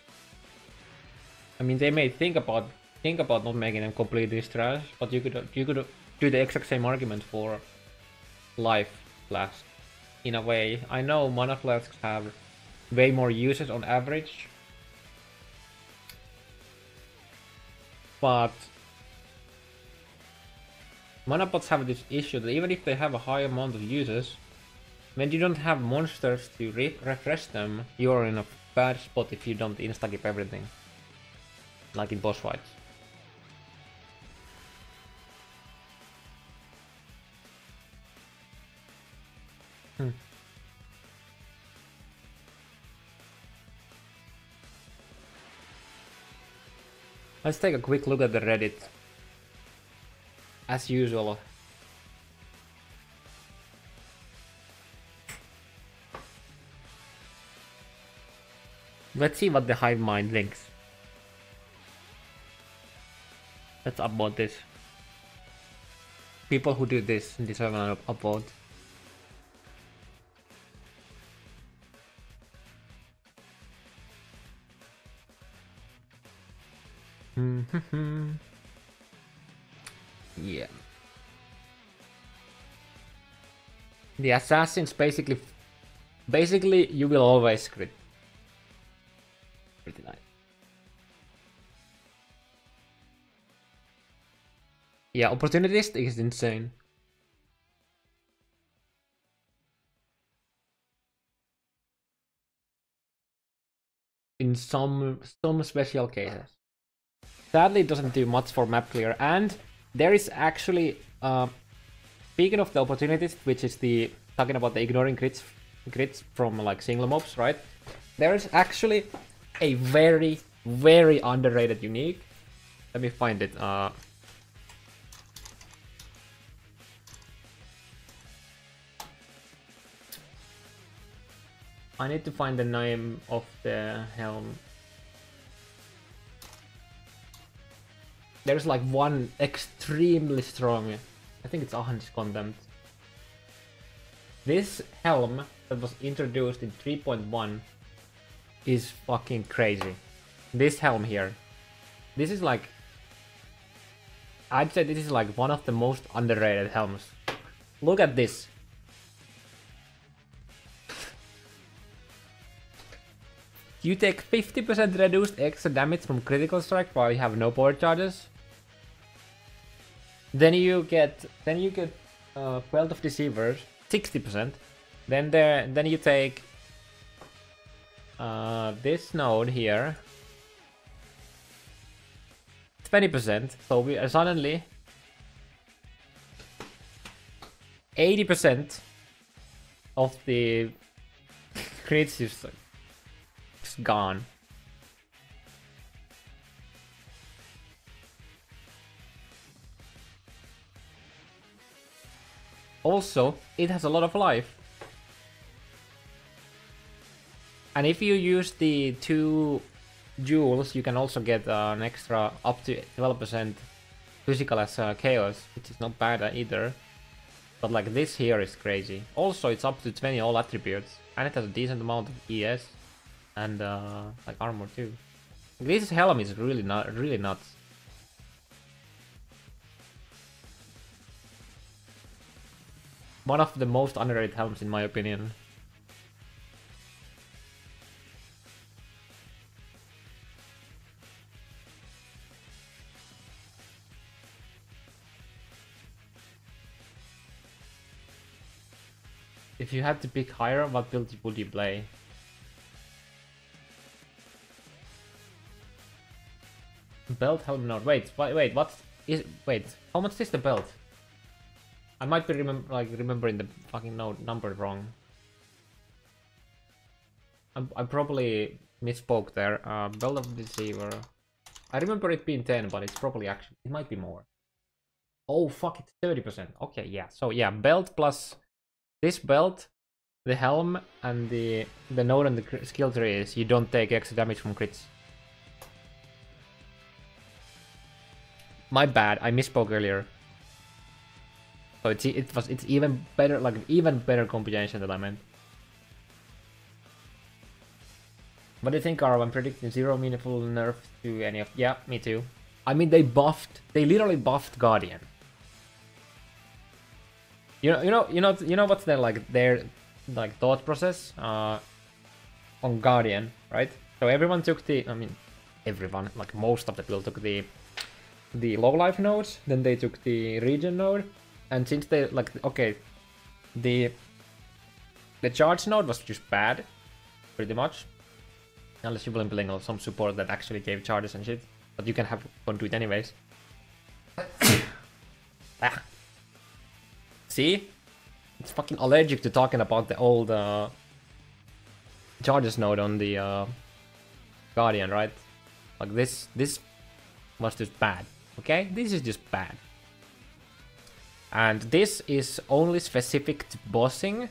I mean, they may think about not making them completely trash, but you could do the exact same argument for life flask. In a way, I know mana flasks have way more uses on average, but mana pots have this issue that even if they have a high amount of uses, when you don't have monsters to refresh them, you are in a bad spot if you don't insta-keep everything. Like in boss fights. Let's take a quick look at the Reddit. As usual. Let's see what the hive mind thinks. Let's upvote this. People who do this deserve an upvote. Yeah. The assassins basically you will always crit. Pretty nice. Yeah, opportunities is insane. In some special cases. Sadly, it doesn't do much for map clear, and there is actually speaking of the opportunities, which is the talking about the ignoring crits from like single mobs, right? There is actually a very underrated unique. Let me find it. I need to find the name of the helm. There's like one extremely strong, I think it's Ahan's contempt. This helm that was introduced in 3.1 is fucking crazy. This helm here. This is like, I'd say this is like one of the most underrated helms. Look at this. You take 50% reduced extra damage from critical strike while you have no power charges. Then you get Wealth of Deceivers, 60%. Then you take this node here, 20%. So we are suddenly 80% of the crits is gone. Also, it has a lot of life. And if you use the 2 jewels, you can also get an extra up to 12% physical as chaos, which is not bad either. But like this here is crazy. Also, it's up to 20 all attributes, and it has a decent amount of ES and like armor too. This helm is really nuts. One of the most underrated helms in my opinion. If you had to pick higher, what build would you play? Belt helm node. Wait, what is? Wait, how much is the belt? I might be remembering the fucking node number wrong. I probably misspoke there. Belt of Deceiver. I remember it being 10, but it's probably actually it might be more. Oh fuck, it's 30%. Okay, yeah. So yeah, belt plus this belt, the helm, and the node and the skill tree is you don't take extra damage from crits. My bad, I misspoke earlier. So it's even better, like even better combination that I meant. What do you think, Arv? I'm predicting 0 meaningful nerf to any of. Yeah, me too. I mean, they literally buffed Guardian. You know what's their thought process on Guardian, right? So everyone took everyone, like most of the people took the low life nodes, then they took the regen node, and since they the charge node was just bad, pretty much, unless you're playing some support that actually gave charges and shit, but you can do it anyways. See? It's fucking allergic to talking about the old charges node on the Guardian, right? Like this was just bad. Okay? This is just bad. And this is only specific to bossing,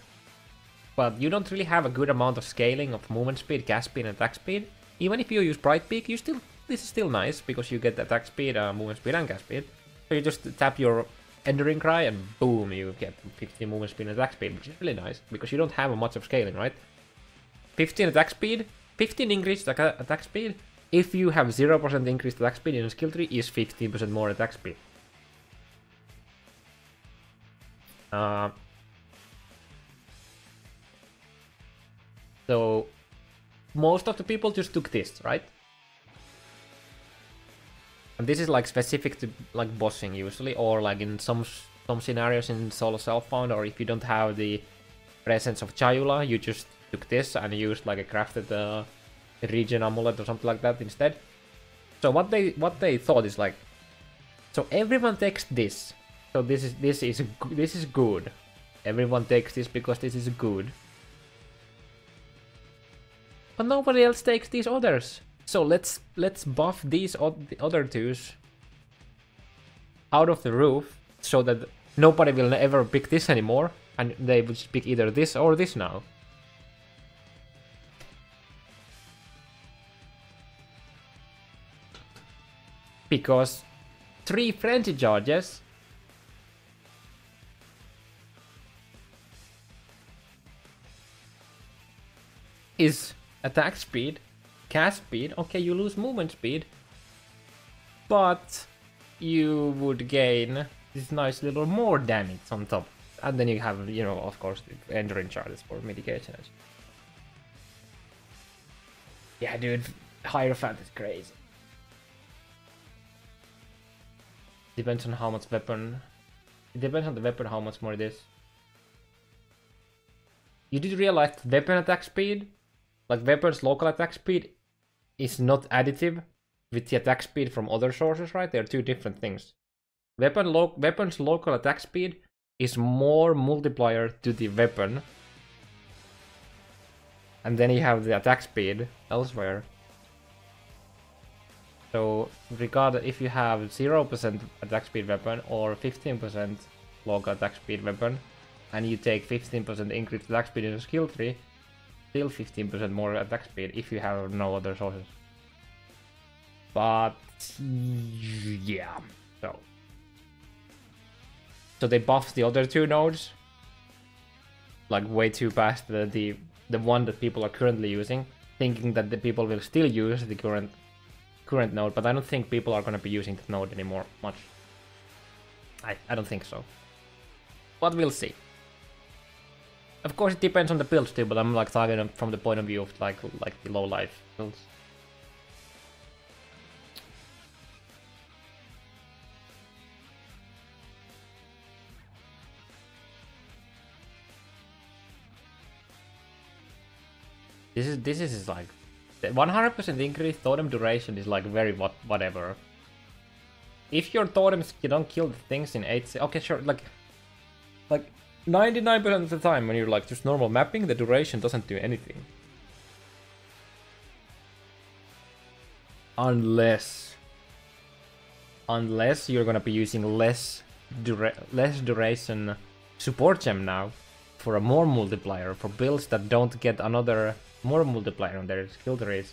but you don't really have a good amount of scaling of movement speed, cast speed, and attack speed. Even if you use Bright Peak, this is still nice because you get attack speed, movement speed, and cast speed. So you just tap your Enduring Cry and boom, you get 15 movement speed and attack speed, which is really nice because you don't have much of scaling, right? 15 attack speed, 15 increased attack speed. If you have 0% increased attack speed in a skill tree, is 15% more attack speed. So most of the people just took this, right? And this is like specific to like bossing usually, or like in some scenarios in solo self-found, or if you don't have the presence of Chayula, you just took this and used like a crafted regen amulet or something like that instead. So what they thought is like, so everyone takes this. So this is good. Everyone takes this because this is good. But nobody else takes these others. So let's buff these other twos out of the roof so that nobody will ever pick this anymore, and they will just pick either this or this now. Because 3 frenzy charges is attack speed, cast speed. Okay, you lose movement speed, but you would gain this nice little more damage on top. And then you have, you know, of course, the enduring charges for mitigation. Yeah, dude, HierOPhant is crazy. Depends on how much weapon. It depends on the weapon how much more it is. You did realize that weapon attack speed, like weapons local attack speed, is not additive with the attack speed from other sources, right? They're two different things. Weapons local attack speed is more multiplier to the weapon, and then you have the attack speed elsewhere. So regardless if you have 0% attack speed weapon or 15% local attack speed weapon, and you take 15% increased attack speed in a skill tree, still 15% more attack speed if you have no other sources. But yeah, so they buffed the other two nodes like way too past the one that people are currently using, thinking that the people will still use the current node, but I don't think people are going to be using that node anymore much. I don't think so, but we'll see. Of course, it depends on the builds too, but I'm like talking from the point of view of like the low life builds. This is like 100% increase totem duration is like very whatever. if your totems don't kill the things in 8 okay, sure, like 99% of the time when you're like just normal mapping, the duration doesn't do anything. Unless you're gonna be using less duration support gem now for a more multiplier, for builds that don't get another more multiplier on their skill trees.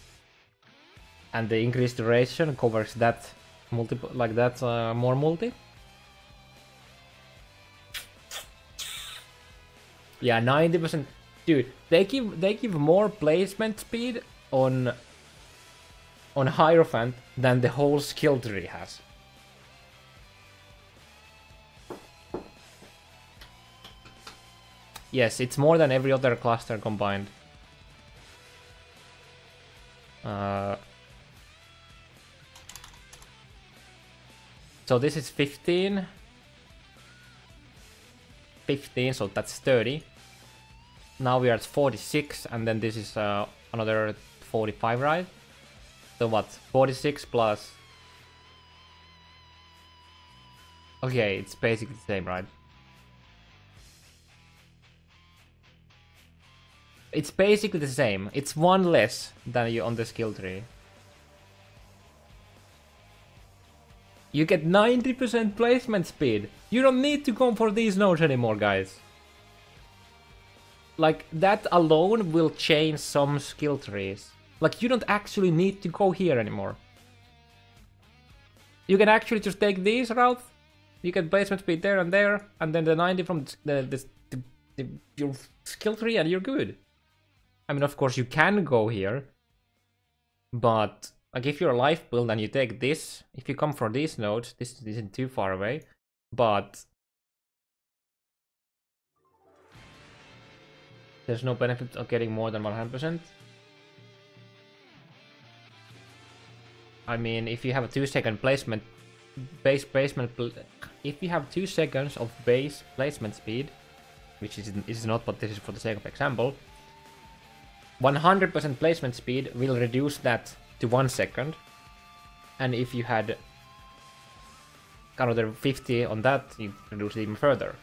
And the increased duration covers that more multi. Yeah, 90%. Dude, they give more placement speed on HierOPhant than the whole skill tree has. Yes, it's more than every other cluster combined. So this is 15, so that's 30. Now we are at 46, and then this is another 45, right? So what? 46 plus... Okay, it's basically the same, right? It's basically the same. It's one less than you on the skill tree. You get 90% placement speed. You don't need to go for these nodes anymore, guys. Like, that alone will change some skill trees. Like, you don't actually need to go here anymore. You can actually just take these routes. You get placement speed there, and then the 90 from your skill tree, and you're good. I mean, of course, you can go here, but like if you're a life build and you take this, if you come for these nodes, this isn't too far away, but there's no benefit of getting more than 100%. I mean, if you have a 2-second placement, if you have 2 seconds of base placement speed, which is not, but this is for the sake of example, 100% placement speed will reduce that to 1 second, and if you had another 50 on that, you reduce it even further.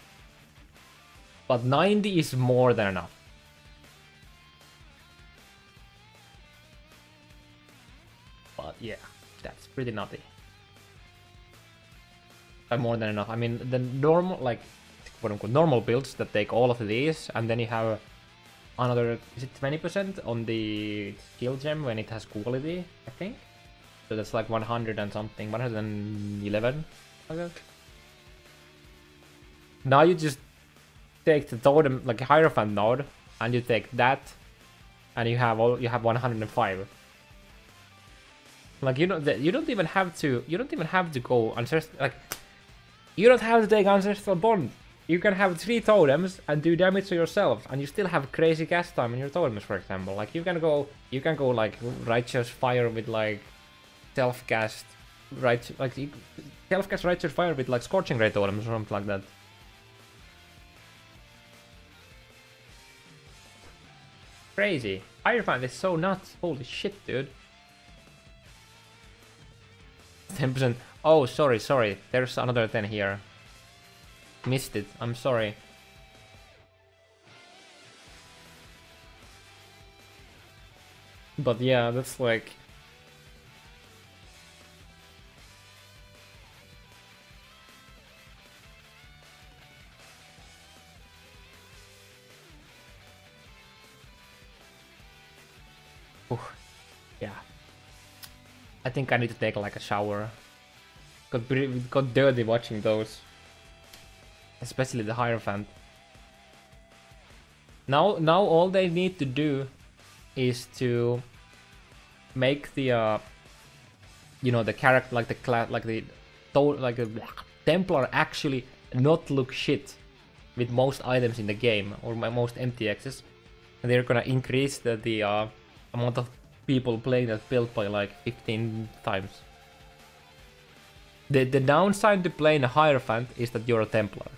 But 90 is more than enough. But yeah, that's pretty nutty. More than enough. I mean, the normal, like, quote unquote, normal builds that take all of these, and then you have another, is it 20% on the skill gem when it has quality, I think? So that's like 100 and something, 111, I guess. Now you just take the totem, like a HierOPhant node, and you take that, and you have 105. Like, you don't even have to go ancestral, like, you don't have to take ancestral bond. You can have 3 totems and do damage to yourself, and you still have crazy cast time in your totems, for example. Like, you can go like righteous fire with like self-cast self-cast righteous fire with like scorching ray totems or something like that. Crazy. HierOPhant is so nuts. Holy shit, dude. 10%. Oh, sorry. There's another 10 here. Missed it. I'm sorry. But yeah, that's like... Ooh, yeah. I think I need to take like a shower. Got dirty watching those. Especially the HierOPhant. Now all they need to do is to make the the character, like the class, like the Templar actually not look shit with most items in the game, or most MTXs, and they're gonna increase the amount of people playing that build by like 15 times. The downside to playing a HierOPhant is that you're a Templar.